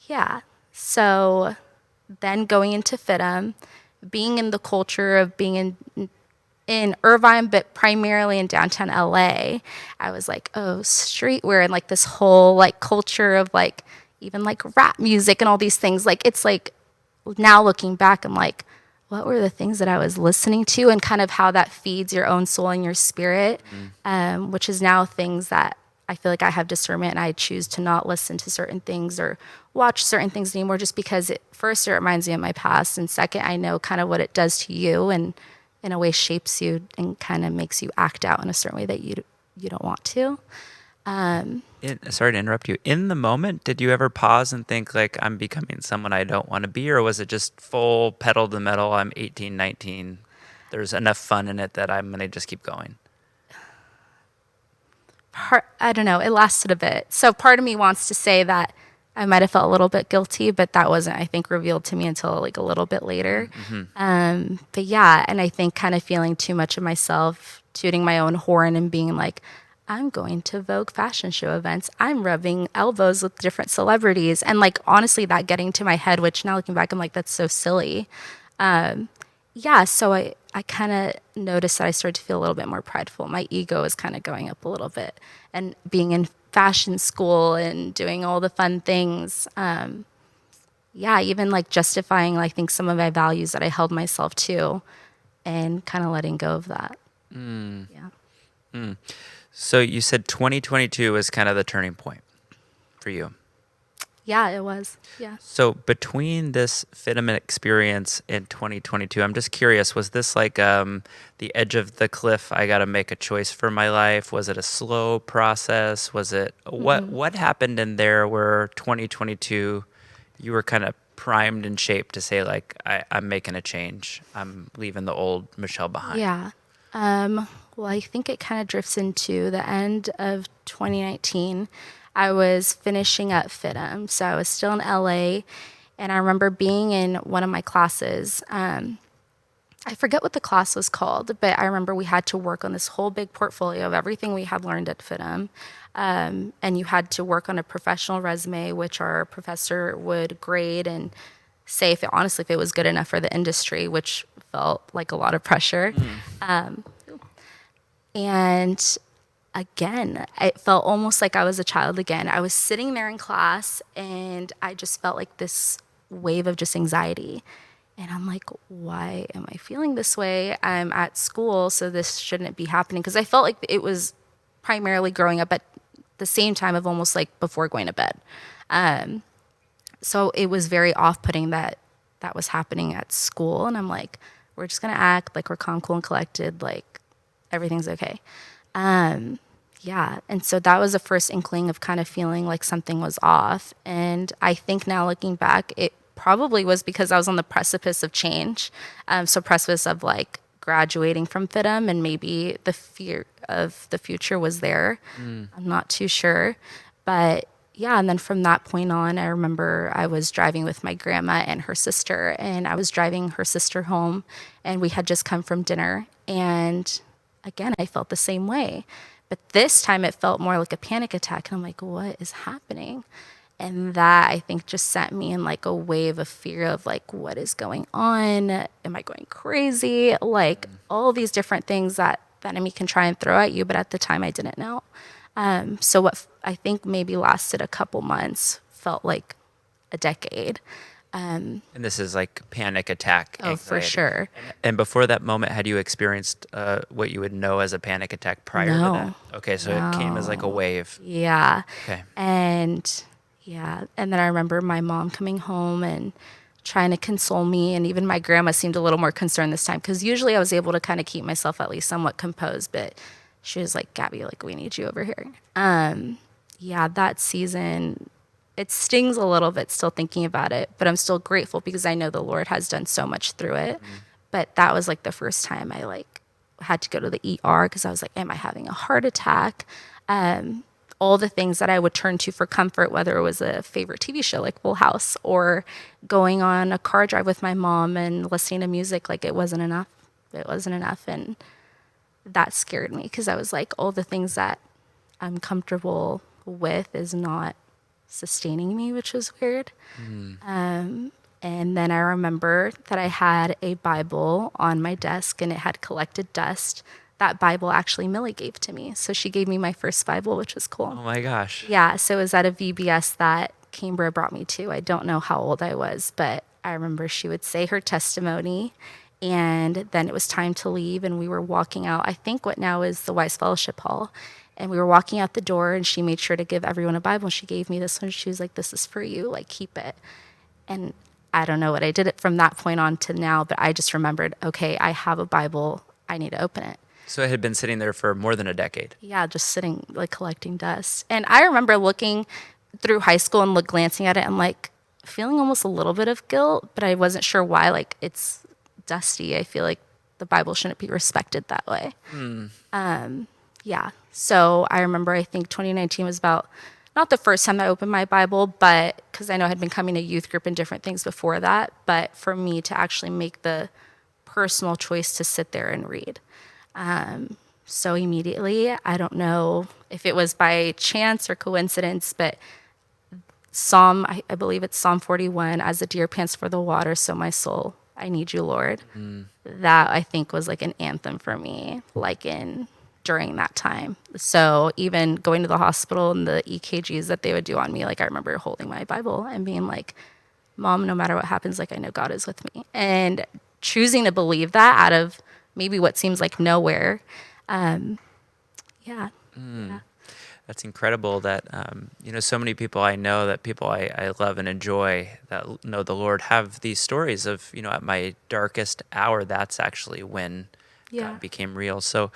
Yeah. So then going into FITM, being in the culture of being in Irvine, but primarily in downtown LA, I was like, oh, streetwear and like this whole like culture of like even like rap music and all these things. Like it's like now looking back, I'm like, what were the things that I was listening to, and kind of how that feeds your own soul and your spirit, which is now things that I feel like I have discernment, and I choose to not listen to certain things or watch certain things anymore, just because first, it reminds me of my past, and second, I know kind of what it does to you, and in a way shapes you and kind of makes you act out in a certain way that you don't want to. Sorry to interrupt you. In the moment, did you ever pause and think like, I'm becoming someone I don't want to be? Or was it just full pedal to the metal? I'm 18, 19. There's enough fun in it that I'm going to just keep going. I don't know. It lasted a bit. So part of me wants to say that I might have felt a little bit guilty, but that wasn't, I think, revealed to me until like a little bit later. But yeah, and I think kind of feeling too much of myself, tooting my own horn and being like, I'm going to Vogue fashion show events. I'm rubbing elbows with different celebrities. And like, honestly, that getting to my head, which now looking back, I'm like, that's so silly. Yeah, so I kind of noticed that I started to feel a little bit more prideful. My ego is kind of going up a little bit. And being in fashion school and doing all the fun things. Yeah, even like justifying, I think, some of my values that I held myself to and kind of letting go of that. Yeah. So you said 2022 was kind of the turning point for you. Yeah, it was. Yeah. So between this Fitment experience in 2022, I'm just curious, was this like the edge of the cliff? I got to make a choice for my life. Was it a slow process? Was it what happened in there where 2022 you were kind of primed and shaped to say like I'm making a change. I'm leaving the old Michelle behind. Yeah. Well, I think it kind of drifts into the end of 2019. I was finishing up FITM, so I was still in LA, and I remember being in one of my classes. I forget what the class was called, but I remember we had to work on this whole big portfolio of everything we had learned at FITM. And you had to work on a professional resume, which our professor would grade and say if it was good enough for the industry, which felt like a lot of pressure. And again, it felt almost like I was a child again. I was sitting there in class and I just felt like this wave of just anxiety. And I'm like, why am I feeling this way? I'm at school, so this shouldn't be happening. Because I felt like it was primarily growing up at the same time of almost like before going to bed. So it was very off-putting that was happening at school. And I'm like, we're just going to act like we're calm, cool, and collected. Like everything's okay. Yeah. And so that was the first inkling of kind of feeling like something was off. And I think now looking back, it probably was because I was on the precipice of change. So precipice of like graduating from FITM, and maybe the fear of the future was there. I'm not too sure. But yeah, and then from that point on, I remember I was driving with my grandma and her sister, and I was driving her sister home, and we had just come from dinner. And again, I felt the same way. But this time it felt more like a panic attack. And I'm like, what is happening? And that, I think, just sent me in like a wave of fear of like, what is going on? Am I going crazy? Like all these different things that the enemy can try and throw at you. But at the time I didn't know. So what I think maybe lasted a couple months felt like a decade. And this is like panic attack anxiety. Oh, for sure. And before that moment, had you experienced what you would know as a panic attack prior to that? Okay, so it came as like a wave. Yeah. Okay. And then I remember my mom coming home and trying to console me, and even my grandma seemed a little more concerned this time, because usually I was able to kind of keep myself at least somewhat composed, but she was like, Gabby, like, we need you over here. Yeah, that season, it stings a little bit still thinking about it, but I'm still grateful because I know the Lord has done so much through it. But that was like the first time I like had to go to the ER because I was like, am I having a heart attack? All the things that I would turn to for comfort, whether it was a favorite TV show like Full House or going on a car drive with my mom and listening to music, like it wasn't enough. It wasn't enough. And that scared me because I was like, all the things that I'm comfortable with is not sustaining me, which was weird. And then I remember that I had a Bible on my desk and it had collected dust. That Bible actually Millie gave to me. So she gave me my first Bible, which was cool. Oh my gosh. Yeah, so it was at a VBS that Cambria brought me to. I don't know how old I was, but I remember she would say her testimony, and then it was time to leave, and we were walking out, I think what now is the Wise Fellowship Hall, and we were walking out the door, and she made sure to give everyone a Bible, and she gave me this one. She was like, this is for you, like, keep it. And I don't know what I did it from that point on to now, but I just remembered, okay, I have a Bible, I need to open it. So it had been sitting there for more than a decade. Yeah, just sitting, like, collecting dust. And I remember looking through high school and glancing at it and, like, feeling almost a little bit of guilt, but I wasn't sure why. Like, it's dusty. I feel like the Bible shouldn't be respected that way. Yeah. So I remember, I think 2019 was about, not the first time I opened my Bible, but because I know I had been coming to youth group and different things before that, but for me to actually make the personal choice to sit there and read. So immediately, I don't know if it was by chance or coincidence, but I believe it's Psalm 41, as the deer pants for the water, so my soul, I need you, Lord. That I think was like an anthem for me, like in during that time. So even going to the hospital and the EKGs that they would do on me, like I remember holding my Bible and being like, Mom, no matter what happens, like I know God is with me. And choosing to believe that out of maybe what seems like nowhere. Yeah. Yeah. That's incredible that, so many people I know, that people I love and enjoy that know the Lord, have these stories of, at my darkest hour, that's actually when Yeah. God became real. So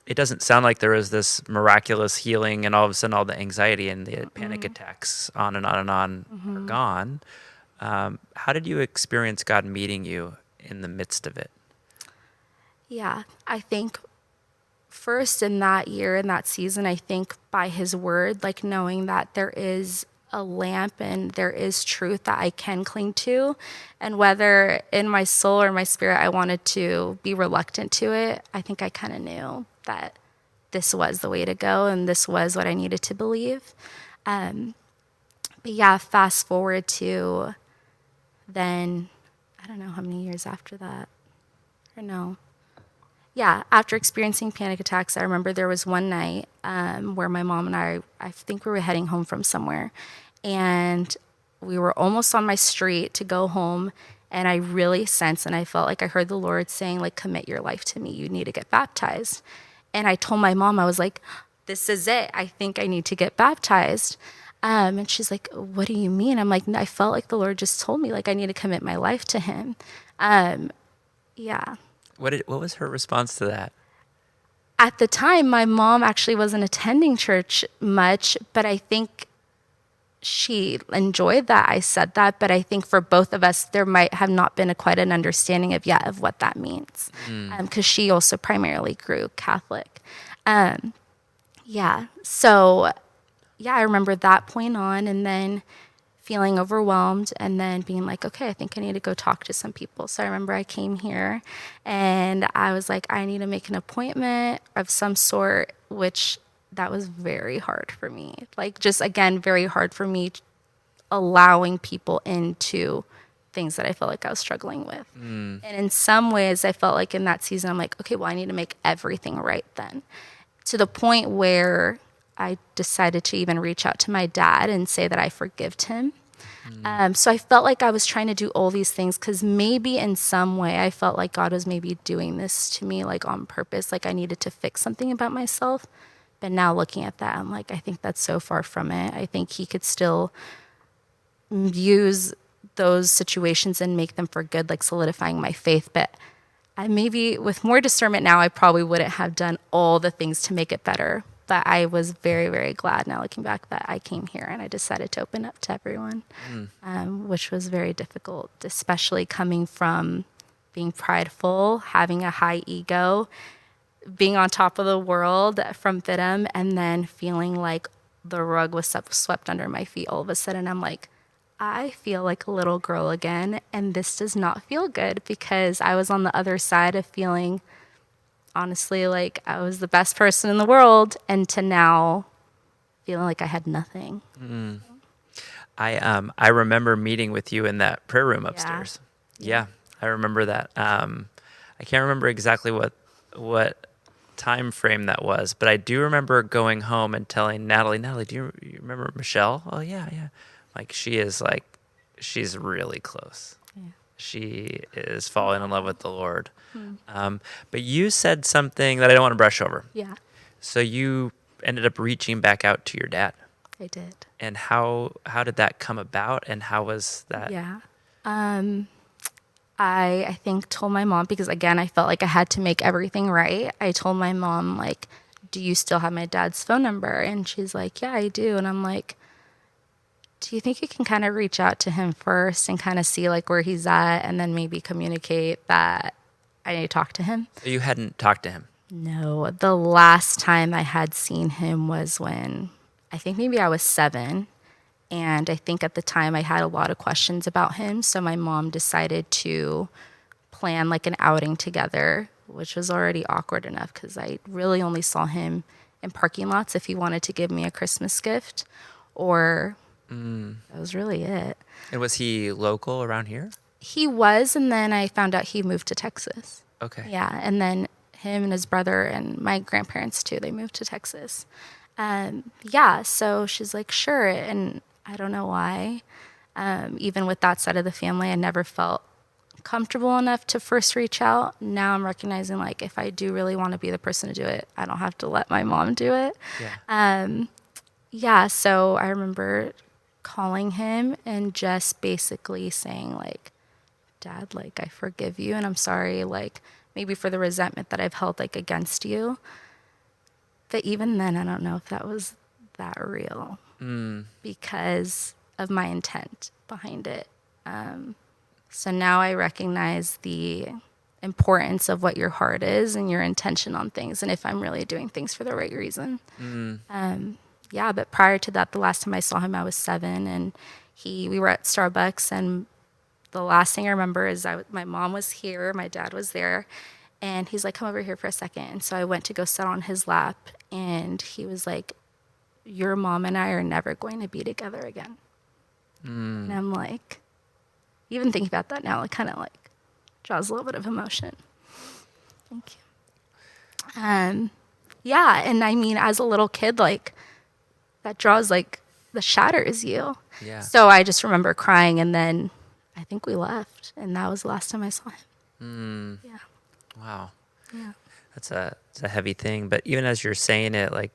it doesn't sound like there was this miraculous healing and all of a sudden all the anxiety and the panic attacks on and on and on are gone. How did you experience God meeting you in the midst of it? Yeah. I think first in that year, in that season, I think by his word, like knowing that there is a lamp and there is truth that I can cling to. And whether in my soul or my spirit, I wanted to be reluctant to it, I think I kind of knew that this was the way to go and this was what I needed to believe. But yeah, fast forward to then, I don't know how many years after that, or no. Yeah, after experiencing panic attacks, I remember there was one night where my mom and I think we were heading home from somewhere, and we were almost on my street to go home, and I really sensed and I felt like I heard the Lord saying, like, commit your life to me. You need to get baptized. And I told my mom, I was like, this is it. I think I need to get baptized. And she's like, what do you mean? I'm like, I felt like the Lord just told me, like, I need to commit my life to him. Yeah. What was her response to that? At the time, my mom actually wasn't attending church much, but I think she enjoyed that I said that. But I think for both of us, there might have not been quite an understanding of yet of what that means, because she also primarily grew Catholic. Yeah. So, yeah, I remember that point on, and then feeling overwhelmed and then being like, okay, I think I need to go talk to some people. So I remember I came here and I was like, I need to make an appointment of some sort, which that was very hard for me. Like, just again, very hard for me allowing people into things that I felt like I was struggling with. And in some ways, I felt like in that season, I'm like, okay, well, I need to make everything right then. To the point where I decided to even reach out to my dad and say that I forgived him. So I felt like I was trying to do all these things because maybe in some way I felt like God was maybe doing this to me, like on purpose, like I needed to fix something about myself. But now looking at that, I'm like, I think that's so far from it. I think he could still use those situations and make them for good, like solidifying my faith. But I maybe with more discernment now, I probably wouldn't have done all the things to make it better. But I was very, very glad now looking back that I came here and I decided to open up to everyone, which was very difficult, especially coming from being prideful, having a high ego, being on top of the world from FITM, and then feeling like the rug was swept under my feet. All of a sudden, I'm like, I feel like a little girl again, and this does not feel good because I was on the other side of feeling honestly like I was the best person in the world, and to now feeling like I had nothing. I remember meeting with you in that prayer room upstairs. Yeah, I remember that. I can't remember exactly what time frame that was, but I do remember going home and telling Natalie, do you remember Michelle? Oh yeah. Like she's really close. Yeah. She is falling in love with the Lord. But you said something that I don't want to brush over. Yeah. So you ended up reaching back out to your dad. I did. And how did that come about, and how was that? Yeah. I think told my mom, because again, I felt like I had to make everything right. I told my mom, like, do you still have my dad's phone number? And she's like, yeah, I do. And I'm like, do you think you can kind of reach out to him first and kind of see like where he's at, and then maybe communicate that I need to talk to him? You hadn't talked to him? No. The last time I had seen him was when I think maybe I was 7. And I think at the time I had a lot of questions about him. So my mom decided to plan like an outing together, which was already awkward enough because I really only saw him in parking lots if he wanted to give me a Christmas gift, or that was really it. And was he local around here? He was, and then I found out he moved to Texas. Okay. Yeah, and then him and his brother and my grandparents too. They moved to Texas. So she's like, sure. And I don't know why. Even with that side of the family, I never felt comfortable enough to first reach out. Now I'm recognizing, like, if I do really want to be the person to do it, I don't have to let my mom do it. So I remember calling him and just basically saying, like, Dad, like, I forgive you and I'm sorry, like, maybe for the resentment that I've held, like, against you. But even then, I don't know if that was that real because of my intent behind it. So now I recognize the importance of what your heart is and your intention on things, and if I'm really doing things for the right reason. But prior to that, the last time I saw him, I was 7, and we were at Starbucks, and the last thing I remember is my mom was here, my dad was there, and he's like, come over here for a second. And so I went to go sit on his lap, and he was like, your mom and I are never going to be together again. And I'm like, even thinking about that now, it kind of like draws a little bit of emotion. Thank you. And I mean, as a little kid, like, that draws, like, that shatters you. Yeah. So I just remember crying, and then I think we left, and that was the last time I saw him. Yeah. Wow. Yeah. It's a heavy thing. But even as you're saying it, like,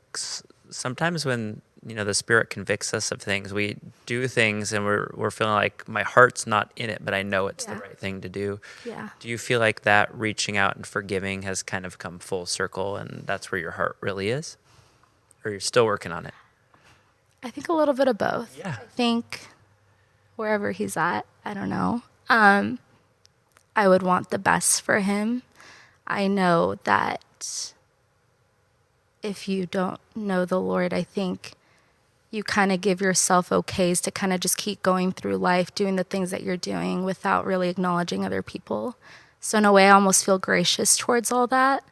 sometimes when, the Spirit convicts us of things, we do things and we're feeling like my heart's not in it, but I know it's the right thing to do. Yeah. Do you feel like that reaching out and forgiving has kind of come full circle and that's where your heart really is? Or you're still working on it? I think a little bit of both. Yeah. I think wherever he's at, I don't know. I would want the best for him. I know that if you don't know the Lord, I think you kind of give yourself okays to kind of just keep going through life, doing the things that you're doing without really acknowledging other people. So in a way, I almost feel gracious towards all that.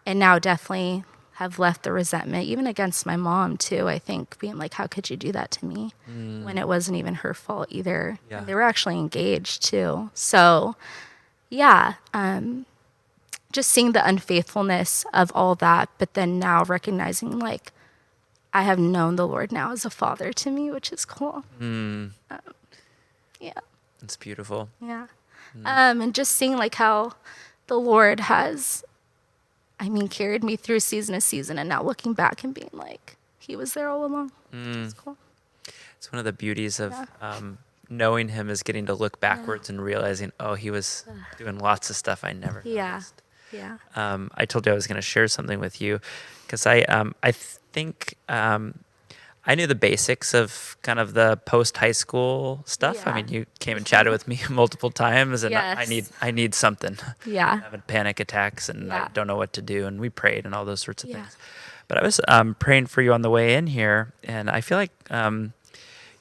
And now definitely have left the resentment, even against my mom too, I think, being like, how could you do that to me when it wasn't even her fault either? Yeah. And they were actually engaged too. So just seeing the unfaithfulness of all that, but then now recognizing, like, I have known the Lord now as a father to me, which is cool. It's beautiful. Yeah. And just seeing, like, how the Lord has, I mean, carried me through season to season, and now looking back and being like, he was there all along. It's cool. It's one of the beauties of knowing him is getting to look backwards and realizing, oh, he was doing lots of stuff I never noticed. Yeah. I told you I was going to share something with you because I think I knew the basics of kind of the post-high school stuff. Yeah. I mean, you came and chatted with me multiple times, and Yes. I need something. Yeah. I'm having panic attacks, and I don't know what to do, and we prayed and all those sorts of things. But I was praying for you on the way in here, and I feel like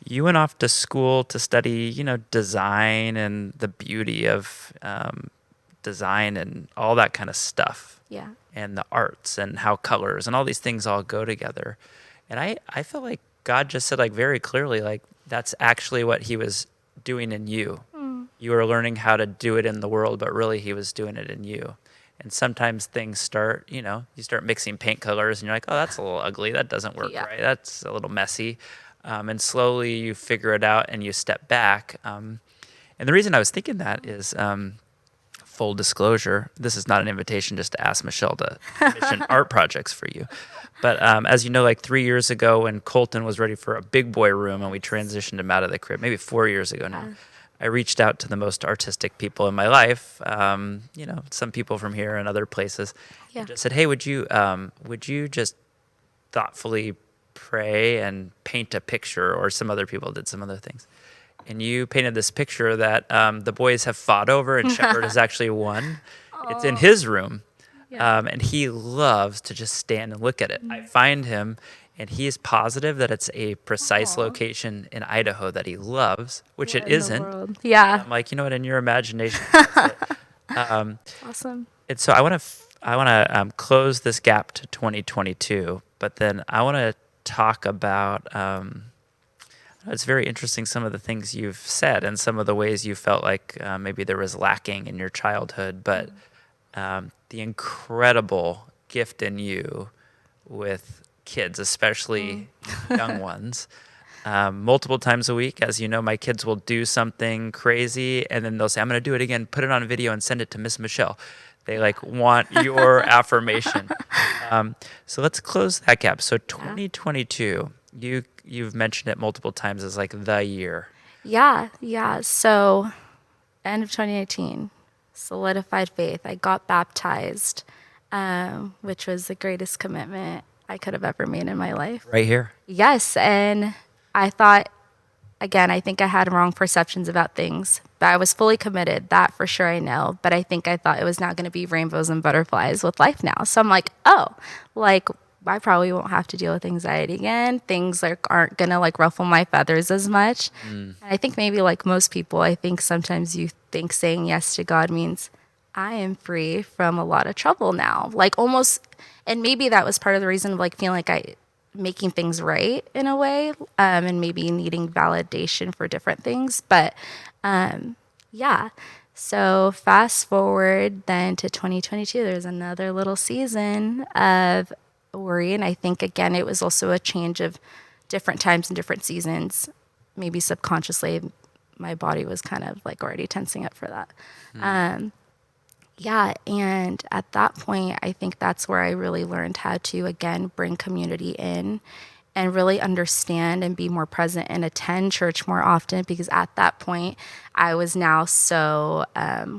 you went off to school to study, design and the beauty of design and all that kind of stuff. Yeah. And the arts and how colors and all these things all go together. And I feel like God just said, like, very clearly, like, that's actually what he was doing in you. You were learning how to do it in the world, but really he was doing it in you. And sometimes things start, you start mixing paint colors and you're like, oh, that's a little ugly. That doesn't work right. That's a little messy. And slowly you figure it out and you step back. And the reason I was thinking that is, full disclosure, this is not an invitation just to ask Michelle to commission art projects for you. But as you know, like 3 years ago when Colton was ready for a big boy room and we transitioned him out of the crib, maybe 4 years ago now, I reached out to the most artistic people in my life, some people from here and other places, and just said, hey, would you just thoughtfully pray and paint a picture? Or some other people did some other things. And you painted this picture that the boys have fought over and Shepard has actually won. It's in his room. And he loves to just stand and look at it. I find him, and he is positive that it's a precise location in Idaho that he loves, which it isn't. Yeah. I'm like, you know what, in your imagination, that's it. Awesome. And so I want to close this gap to 2022, but then I want to talk about it's very interesting, some of the things you've said and some of the ways you felt like maybe there was lacking in your childhood. But the incredible gift in you with kids, especially young ones. Multiple times a week, as you know, my kids will do something crazy and then they'll say, I'm going to do it again, put it on video and send it to Miss Michelle. They like want your affirmation. So let's close that gap. So 2022, you've mentioned it multiple times as like the year. Yeah. So end of 2018, solidified faith. I got baptized, which was the greatest commitment I could have ever made in my life. Right here. Yes. And I thought, again, I think I had wrong perceptions about things, but I was fully committed. That for sure I know. But I think I thought it was not going to be rainbows and butterflies with life now. So I'm like, I probably won't have to deal with anxiety again. Things like aren't going to like ruffle my feathers as much. And I think maybe like most people, I think sometimes you think saying yes to God means I am free from a lot of trouble now. Like almost, and maybe that was part of the reason of like feeling like making things right in a way, and maybe needing validation for different things. But yeah. So fast forward then to 2022, there's another little season of worry. And I think, again, it was also a change of different times and different seasons. Maybe subconsciously, my body was kind of like already tensing up for that. Yeah. And at that point, I think that's where I really learned how to, again, bring community in and really understand and be more present and attend church more often, because at that point I was now so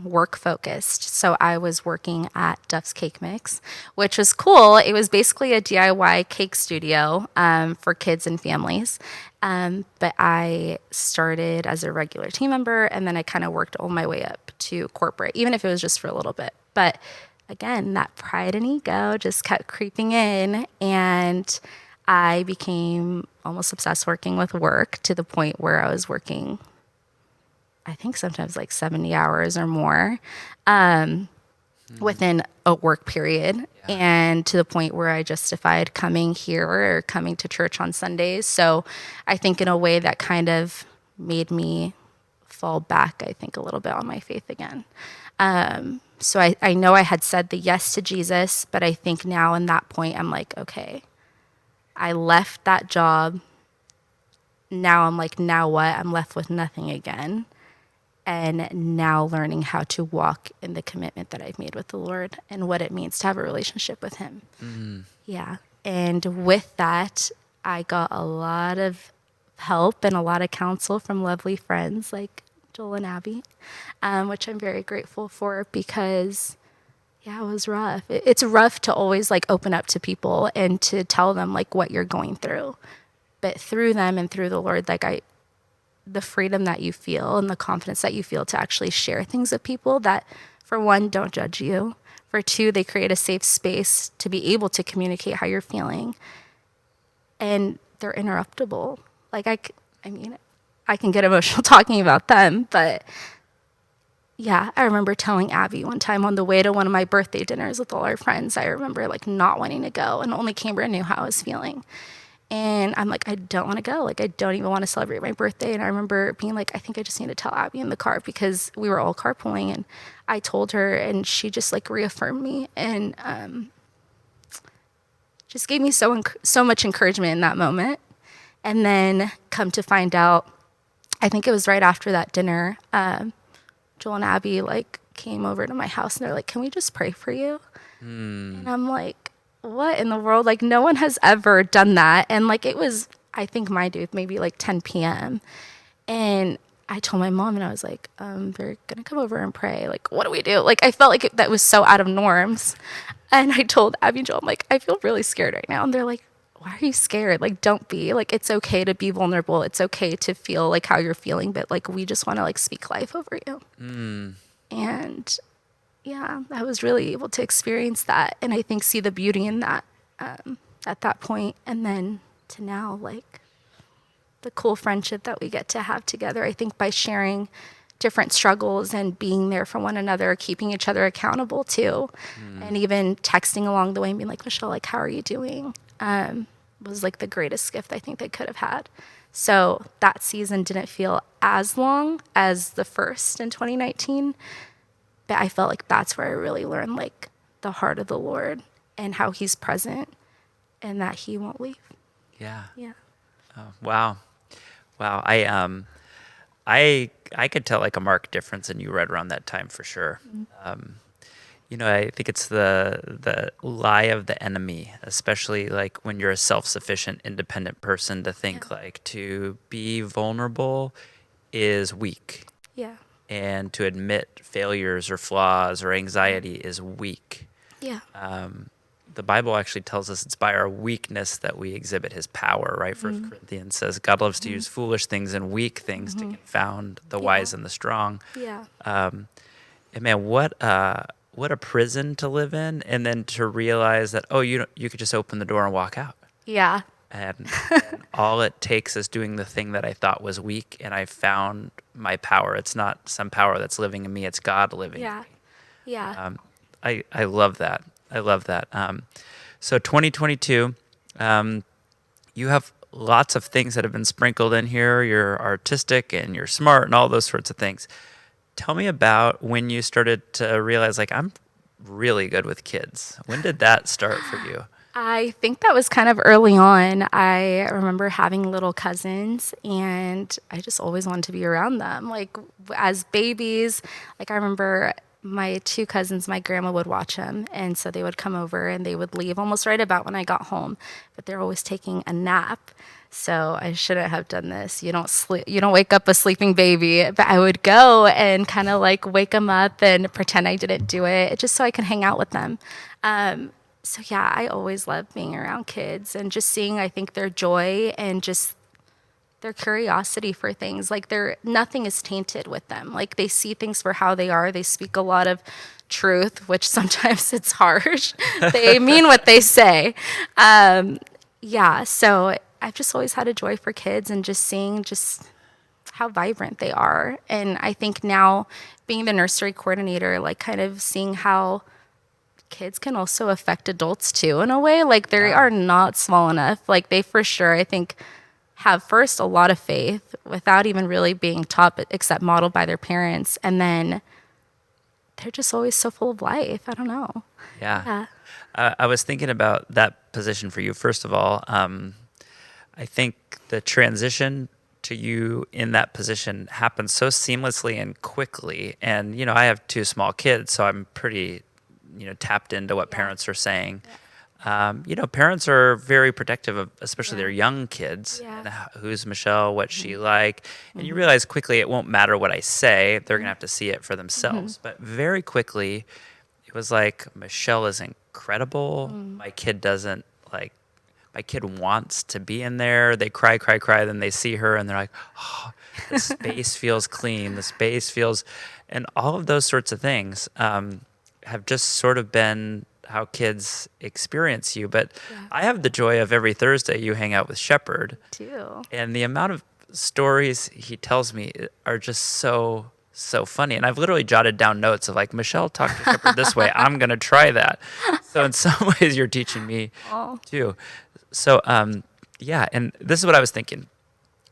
work focused. So I was working at Duff's Cake Mix, which was cool. It was basically a DIY cake studio for kids and families. But I started as a regular team member, and then I kind of worked all my way up to corporate, even if it was just for a little bit. But again, that pride and ego just kept creeping in, and I became almost obsessed working with work to the point where I was working, I think sometimes like 70 hours or more within a work period. Yeah. And to the point where I justified coming here or coming to church on Sundays. So I think in a way that kind of made me fall back, I think, a little bit on my faith again. So I know I had said the yes to Jesus, but I think now in that point, I'm like, okay, I left that job. Now I'm like, now what? I'm left with nothing again. And now learning how to walk in the commitment that I've made with the Lord and what it means to have a relationship with him. Yeah. And with that, I got a lot of help and a lot of counsel from lovely friends like Joel and Abby, which I'm very grateful for, because yeah, it was rough. It's rough to always like open up to people and to tell them like what you're going through. But through them and through the Lord, like the freedom that you feel and the confidence that you feel to actually share things with people that, for one, don't judge you. For two, they create a safe space to be able to communicate how you're feeling. And they're interruptible. Like I mean, I can get emotional talking about them, but yeah, I remember telling Abby one time on the way to one of my birthday dinners with all our friends, I remember like not wanting to go, and only Cambria knew how I was feeling. And I'm like, I don't want to go. Like, I don't even want to celebrate my birthday. And I remember being like, I think I just need to tell Abby in the car, because we were all carpooling. And I told her, and she just like reaffirmed me and just gave me so much encouragement in that moment. And then come to find out, I think it was right after that dinner, Joel and Abby like came over to my house, and they're like, can we just pray for you? And I'm like, what in the world? Like, no one has ever done that. And like, it was, I think, mind you, maybe like 10 p.m. And I told my mom, and I was like, they're going to come over and pray. Like, what do we do? Like, I felt like that was so out of norms. And I told Abby and Joel, I'm like, I feel really scared right now. And they're like, why are you scared? Like, don't be. Like, it's okay to be vulnerable. It's okay to feel like how you're feeling, but like, we just want to like speak life over you. And yeah, I was really able to experience that, and I think see the beauty in that at that point. And then to now, like the cool friendship that we get to have together, I think by sharing different struggles and being there for one another, keeping each other accountable too, and even texting along the way and being like, Michelle, like, how are you doing? Was like the greatest gift I think they could have had. So that season didn't feel as long as the first in 2019, But I felt like that's where I really learned like the heart of the Lord and how he's present and that he won't leave. Yeah. Yeah. Oh, wow. Wow. I could tell like a marked difference in you right around that time for sure. I think it's the lie of the enemy, especially like when you're a self-sufficient, independent person, to think like to be vulnerable is weak, Yeah. and to admit failures or flaws or anxiety is weak. Yeah. The Bible actually tells us it's by our weakness that we exhibit his power, right? First Corinthians says God loves to use foolish things and weak things to confound the wise and the strong. Yeah. And man, what a prison to live in, and then to realize that you could just open the door and walk out, Yeah. and all it takes is doing the thing that I thought was weak, and I found my power. It's not some power that's living in me; it's God living in Yeah. me. Yeah. I love that. I love that. So 2022, you have lots of things that have been sprinkled in here. You're artistic and you're smart and all those sorts of things. Tell me about when you started to realize, like, I'm really good with kids. When did that start for you? I think that was kind of early on. I remember having little cousins and I just always wanted to be around them. Like as babies, like I remember my two cousins, my grandma would watch them. And so they would come over and they would leave almost right about when I got home, but they're always taking a nap. So I shouldn't have done this. You don't sleep, you don't wake up a sleeping baby, but I would go and kind of like wake them up and pretend I didn't do it just so I can hang out with them. So yeah, I always love being around kids and just seeing, I think, their joy and just their curiosity for things. Like nothing is tainted with them. Like they see things for how they are. They speak a lot of truth, which sometimes it's harsh. They mean what they say. Yeah, so I've just always had a joy for kids and just seeing just how vibrant they are. And I think now being the nursery coordinator, like kind of seeing how kids can also affect adults too in a way. Like they are not small enough. Like they for sure, I think, have first a lot of faith without even really being taught, except modeled by their parents. And then they're just always so full of life. I don't know. Yeah. I was thinking about that position for you. First of all, I think the transition to you in that position happens so seamlessly and quickly. And, I have two small kids, so I'm pretty, tapped into what parents are saying. Parents are very protective of, especially their young kids. Yeah. And who's Michelle? What's she like? And you realize quickly it won't matter what I say. They're going to have to see it for themselves. But very quickly, it was like, Michelle is incredible. My kid doesn't like. My kid wants to be in there. They cry. Then they see her and they're like, oh, the space feels clean. The space feels, and all of those sorts of things have just sort of been how kids experience you. But I have the joy of every Thursday you hang out with Shepherd. Too. And the amount of stories he tells me are just so funny. And I've literally jotted down notes of like, Michelle talked to Shepherd this way. I'm going to try that. So in some ways you're teaching me too. So, and this is what I was thinking.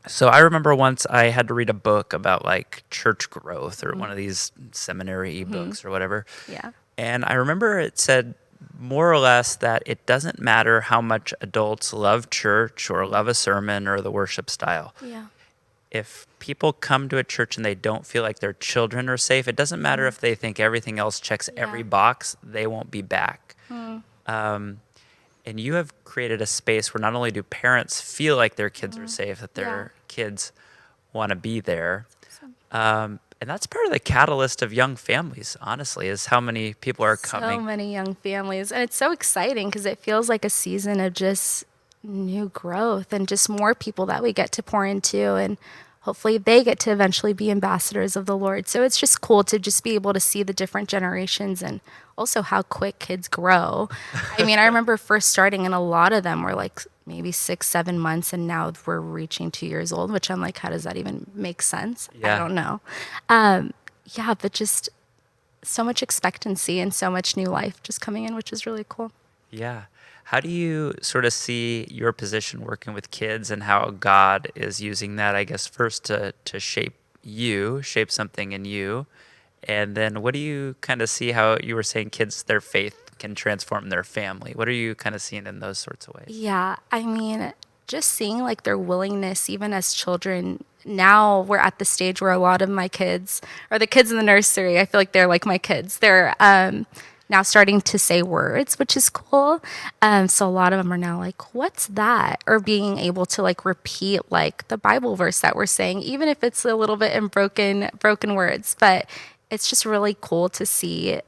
So I remember once I had to read a book about like church growth or one of these seminary ebooks or whatever. Yeah. And I remember it said more or less that it doesn't matter how much adults love church or love a sermon or the worship style. Yeah. If people come to a church and they don't feel like their children are safe, it doesn't matter if they think everything else checks every box, they won't be back. And you have created a space where not only do parents feel like their kids are safe, that their kids want to be there. And that's part of the catalyst of young families, honestly, is how many people are coming. So many young families. And it's so exciting because it feels like a season of just new growth and just more people that we get to pour into. And hopefully they get to eventually be ambassadors of the Lord. So it's just cool to just be able to see the different generations and also how quick kids grow. I mean, I remember first starting and a lot of them were like maybe 6-7 months and now we're reaching 2 years old, which I'm like, how does that even make sense? Yeah. I don't know. But just so much expectancy and so much new life just coming in, which is really cool. Yeah. How do you sort of see your position working with kids and how God is using that, I guess, first to shape something in you, And then what do you kind of see how you were saying kids, their faith can transform their family? What are you kind of seeing in those sorts of ways? Yeah, I mean, just seeing like their willingness, even as children. Now we're at the stage where a lot of my kids, or the kids in the nursery, I feel like they're like my kids. They're now starting to say words, which is cool. So a lot of them are now like, "What's that?" Or being able to like repeat like the Bible verse that we're saying, even if it's a little bit in broken words. But it's just really cool to see,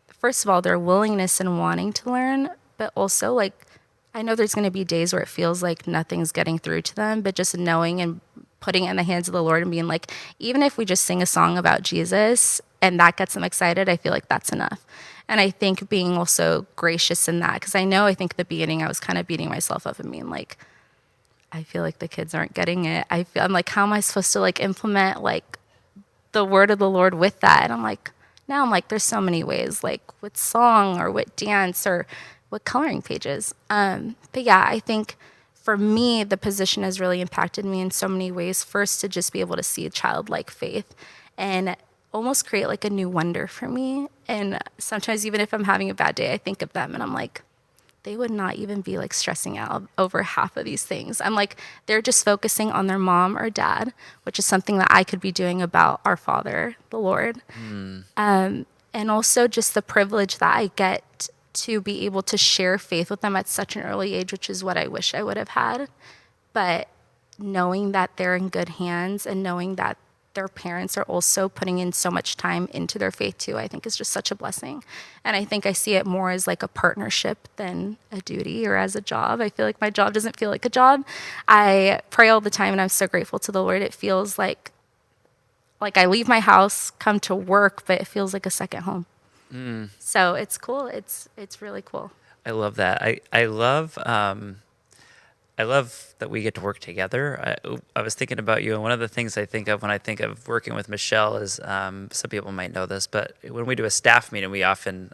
first of all, their willingness and wanting to learn, but also like I know there's going to be days where it feels like nothing's getting through to them, but just knowing and putting it in the hands of the Lord and being like, even if we just sing a song about Jesus and that gets them excited, I feel like that's enough. And I think being also gracious in that, because I think at the beginning I was kind of beating myself up and being like, I feel like the kids aren't getting it. I'm like, how am I supposed to like implement like the word of the Lord with that? And now I'm like, there's so many ways, like with song or with dance or with coloring pages. But yeah, I think for me, the position has really impacted me in so many ways. First, to just be able to see a childlike faith and almost create like a new wonder for me. And sometimes even if I'm having a bad day, I think of them and I'm like, they would not even be like stressing out over half of these things. I'm like, they're just focusing on their mom or dad, which is something that I could be doing about our Father, the Lord. And also just the privilege that I get to be able to share faith with them at such an early age, which is what I wish I would have had. But knowing that they're in good hands and knowing that their parents are also putting in so much time into their faith too, I think is just such a blessing. And I think I see it more as like a partnership than a duty or as a job. I feel like my job doesn't feel like a job. I pray all the time and I'm so grateful to the Lord. It feels like I leave my house, come to work, but it feels like a second home. So it's cool. It's really cool. I love that. I love that we get to work together. I was thinking about you, and one of the things I think of when I think of working with Michelle is, some people might know this, but when we do a staff meeting, we often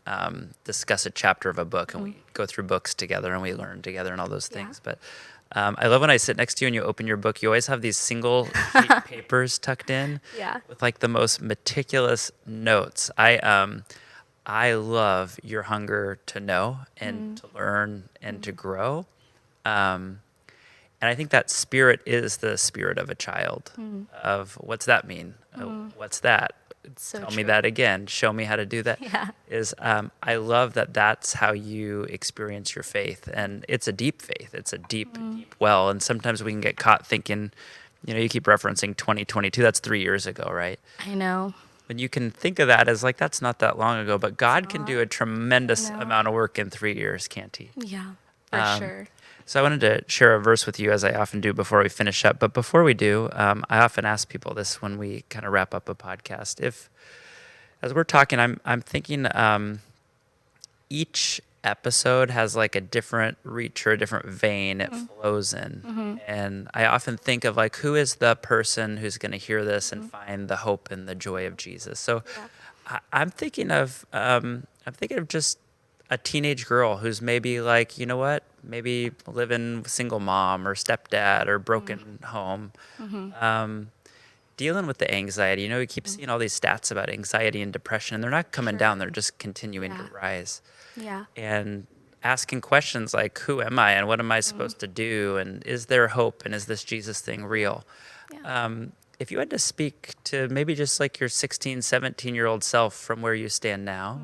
discuss a chapter of a book, and we go through books together, and we learn together, and all those things. But I love when I sit next to you and you open your book. You always have these single sheet papers tucked in, with like the most meticulous notes. I love your hunger to know and to learn and to grow. And I think that spirit is the spirit of a child. Of what's that mean? What's that? So Tell true. me that again. Show me how to do that. Yeah. I love that that's how you experience your faith. And it's a deep faith. It's a deep well. And sometimes we can get caught thinking, you keep referencing 2022. That's 3 years ago, right? I know. When you can think of that as like, that's not that long ago, but God can do a tremendous amount of work in 3 years, can't he? Yeah, for sure. So I wanted to share a verse with you, as I often do before we finish up. But before we do, I often ask people this when we kind of wrap up a podcast. As we're talking, I'm thinking each episode has like a different reach or a different vein it flows in. And I often think of like, who is the person who's going to hear this and find the hope and the joy of Jesus? So I'm thinking of just a teenage girl who's maybe like, you know what, maybe living with single mom or stepdad or broken home, dealing with the anxiety. We keep seeing all these stats about anxiety and depression, and they're not coming down, they're just continuing to rise. Yeah. And asking questions like, who am I and what am I supposed to do? And is there hope? And is this Jesus thing real? Yeah. If you had to speak to maybe just like your 16, 17-year-old self from where you stand now,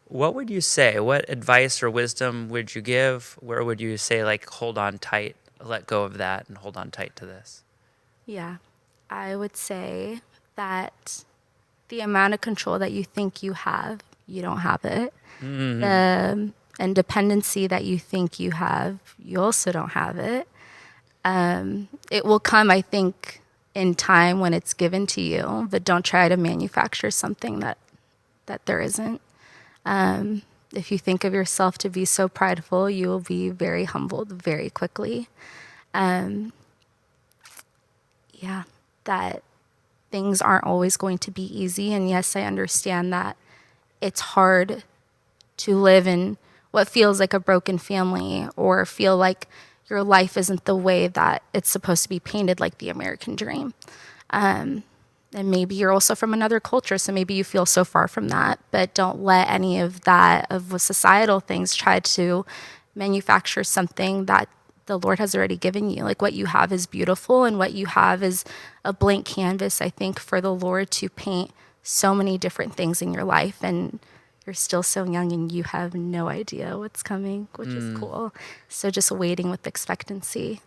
what would you say? What advice or wisdom would you give? Where would you say, like, hold on tight, let go of that, and hold on tight to this? Yeah. I would say that the amount of control that you think you have, you don't have it. The independency that you think you have, you also don't have it. It will come, I think, in time when it's given to you, but don't try to manufacture something that there isn't. If you think of yourself to be so prideful, you will be very humbled very quickly. That things aren't always going to be easy. And yes, I understand that it's hard to live in what feels like a broken family or feel like your life isn't the way that it's supposed to be painted, like the American dream. And maybe you're also from another culture, so maybe you feel so far from that, but don't let any of that, of societal things, try to manufacture something that the Lord has already given you. Like, what you have is beautiful, and what you have is a blank canvas, I think, for the Lord to paint so many different things in your life. And you're still so young and you have no idea what's coming, which is cool. So just waiting with expectancy.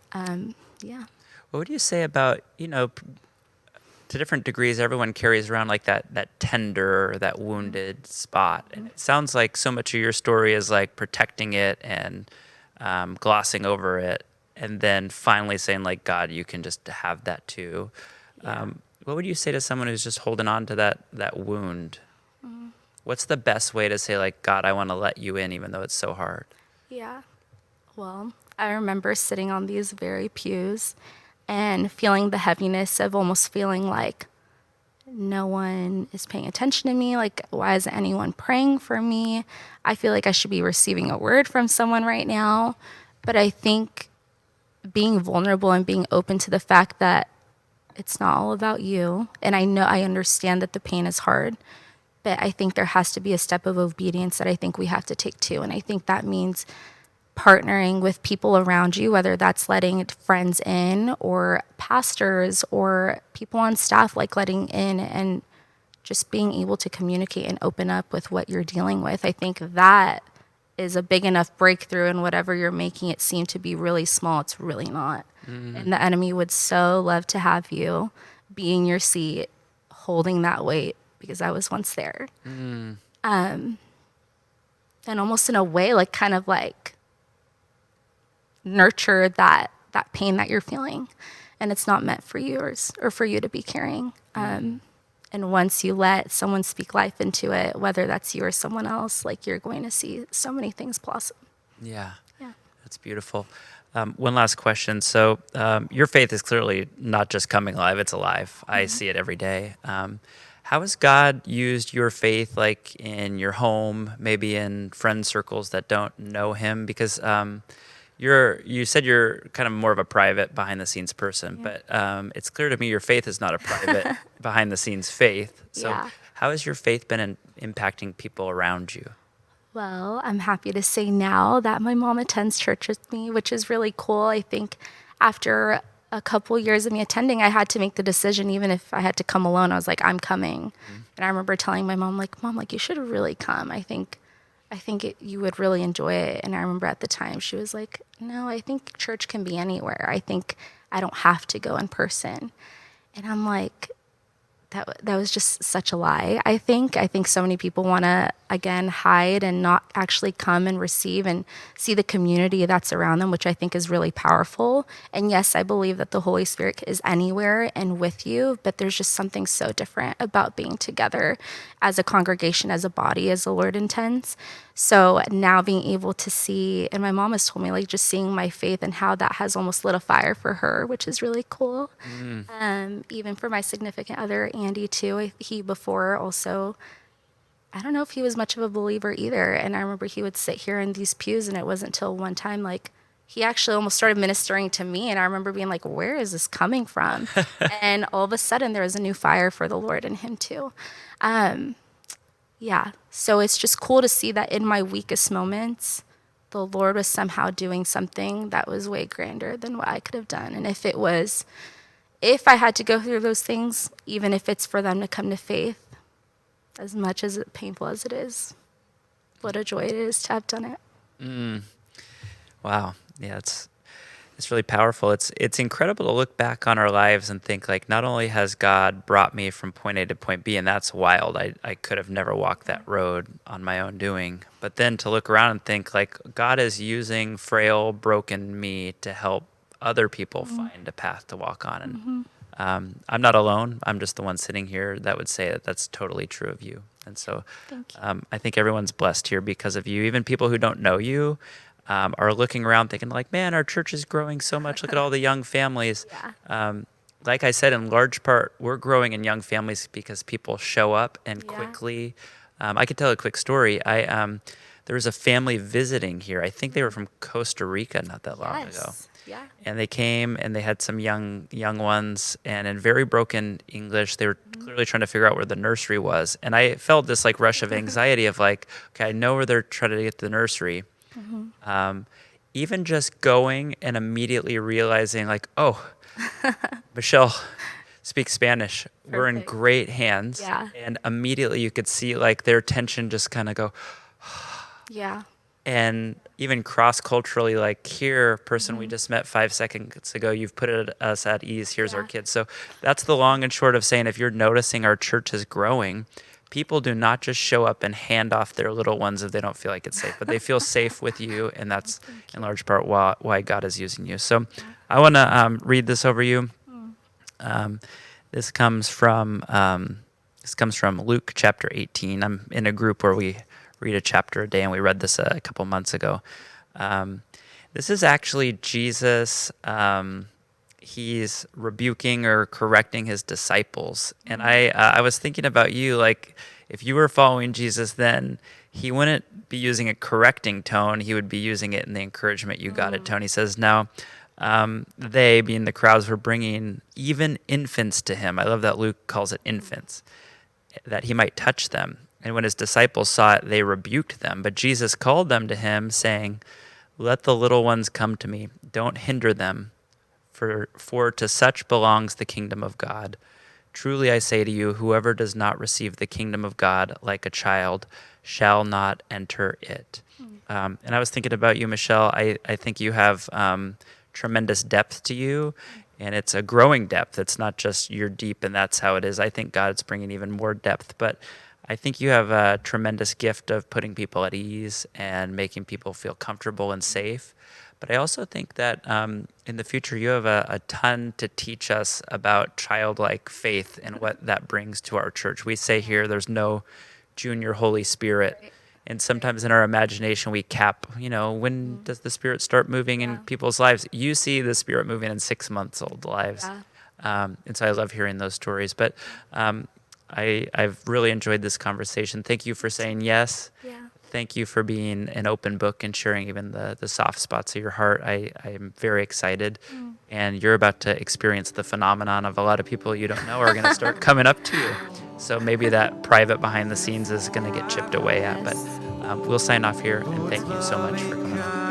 Yeah. What would you say about, to different degrees, everyone carries around like that tender, that wounded spot. And it sounds like so much of your story is like protecting it and glossing over it, and then finally saying like, God, you can just have that too. Yeah. What would you say to someone who's just holding on to that wound? What's the best way to say like, God, I want to let you in even though it's so hard? Yeah. Well, I remember sitting on these very pews and feeling the heaviness of almost feeling like no one is paying attention to me. Like, why isn't anyone praying for me? I feel like I should be receiving a word from someone right now. But I think being vulnerable and being open to the fact that it's not all about you. And I understand that the pain is hard, but I think there has to be a step of obedience that I think we have to take too. And I think that means partnering with people around you, whether that's letting friends in or pastors or people on staff, like letting in and just being able to communicate and open up with what you're dealing with. I think that is a big enough breakthrough, in whatever you're making it seem to be really small, it's really not. And the enemy would so love to have you be in your seat holding that weight, because I was once there. And almost in a way, like kind of like nurture that pain that you're feeling, and it's not meant for you or for you to be carrying. And once you let someone speak life into it, whether that's you or someone else, like, you're going to see so many things blossom. Yeah. Yeah. That's beautiful. One last question. So your faith is clearly not just coming alive, it's alive. I see it every day. How has God used your faith, like in your home, maybe in friend circles that don't know him? Because you said you're kind of more of a private, behind the scenes person, but it's clear to me your faith is not a private, behind the scenes faith. So how has your faith been impacting people around you? Well, I'm happy to say now that my mom attends church with me, which is really cool. I think after a couple years of me attending, I had to make the decision, even if I had to come alone, I was like, I'm coming. And I remember telling my mom, like, Mom, like, you should really come. I think you would really enjoy it. And I remember at the time she was like, no, I think church can be anywhere. I think I don't have to go in person. And I'm like, that was just such a lie. I think so many people want to, again, hide and not actually come and receive and see the community that's around them, which I think is really powerful. And yes, I believe that the Holy Spirit is anywhere and with you, but there's just something so different about being together as a congregation, as a body, as the Lord intends. So now being able to see, and my mom has told me, like, just seeing my faith and how that has almost lit a fire for her, which is really cool. Even for my significant other, Andy, too. He before also, I don't know if he was much of a believer either. And I remember he would sit here in these pews, and it wasn't until one time, like, he actually almost started ministering to me. And I remember being like, where is this coming from? And all of a sudden there was a new fire for the Lord in him too. Yeah. So it's just cool to see that in my weakest moments, the Lord was somehow doing something that was way grander than what I could have done. And if I had to go through those things, even if it's for them to come to faith, as much as painful as it is, what a joy it is to have done it. Wow. Yeah, it's really powerful. It's incredible to look back on our lives and think, like, not only has God brought me from point A to point B, and that's wild. I could have never walked that road on my own doing. But then to look around and think, like, God is using frail, broken me to help other people find a path to walk on. And I'm not alone. I'm just the one sitting here that would say that that's totally true of you. And so I think everyone's blessed here because of you. Even people who don't know you are looking around thinking, like, man, our church is growing so much. Look at all the young families. Like I said, in large part, we're growing in young families because people show up and quickly. I could tell a quick story. there was a family visiting here. I think they were from Costa Rica not that long ago. Yeah. And they came and they had some young ones, and in very broken English, they were clearly trying to figure out where the nursery was. And I felt this like rush of anxiety of like, okay, I know where they're trying to get to the nursery. Even just going and immediately realizing like, oh, Michelle speaks Spanish. We're in Perfect. great hands. Yeah. And immediately you could see like their tension just kind of go, Yeah. and even cross-culturally, like here, person we just met 5 seconds ago, you've put us at ease. Here's our Yeah. kids. So that's the long and short of saying, if you're noticing our church is growing, people do not just show up and hand off their little ones if they don't feel like it's safe, but they feel safe with you, and that's in large part why God is using you. So I want to read this over you. This comes from Luke chapter 18. I'm in a group where we read a chapter a day, and we read this a couple months ago. This is actually Jesus. He's rebuking or correcting his disciples. And I was thinking about you, like if you were following Jesus, then he wouldn't be using a correcting tone. He would be using it in the encouragement you got it tone. He says, now, they, being the crowds, were bringing even infants to him. I love that Luke calls it infants, that he might touch them. And when his disciples saw it, they rebuked them. But Jesus called them to him, saying, let the little ones come to me. Don't hinder them, for to such belongs the kingdom of God. Truly I say to you, whoever does not receive the kingdom of God like a child shall not enter it. And I was thinking about you, Michelle. I think you have tremendous depth to you, and it's a growing depth. It's not just you're deep and that's how it is. I think God's bringing even more depth, but I think you have a tremendous gift of putting people at ease and making people feel comfortable and safe. But I also think that in the future, you have a ton to teach us about childlike faith and what that brings to our church. We say here, there's no junior Holy Spirit. Right. And sometimes in our imagination, we cap, when does the Spirit start moving in people's lives? You see the Spirit moving in 6-month-old lives. Yeah. And so I love hearing those stories. But I've really enjoyed this conversation. Thank you for saying yes. Yeah. Thank you for being an open book and sharing even the soft spots of your heart. I am very excited. And you're about to experience the phenomenon of a lot of people you don't know are going to start coming up to you. So maybe that private behind the scenes is going to get chipped away at. But we'll sign off here. And thank you so much for coming on.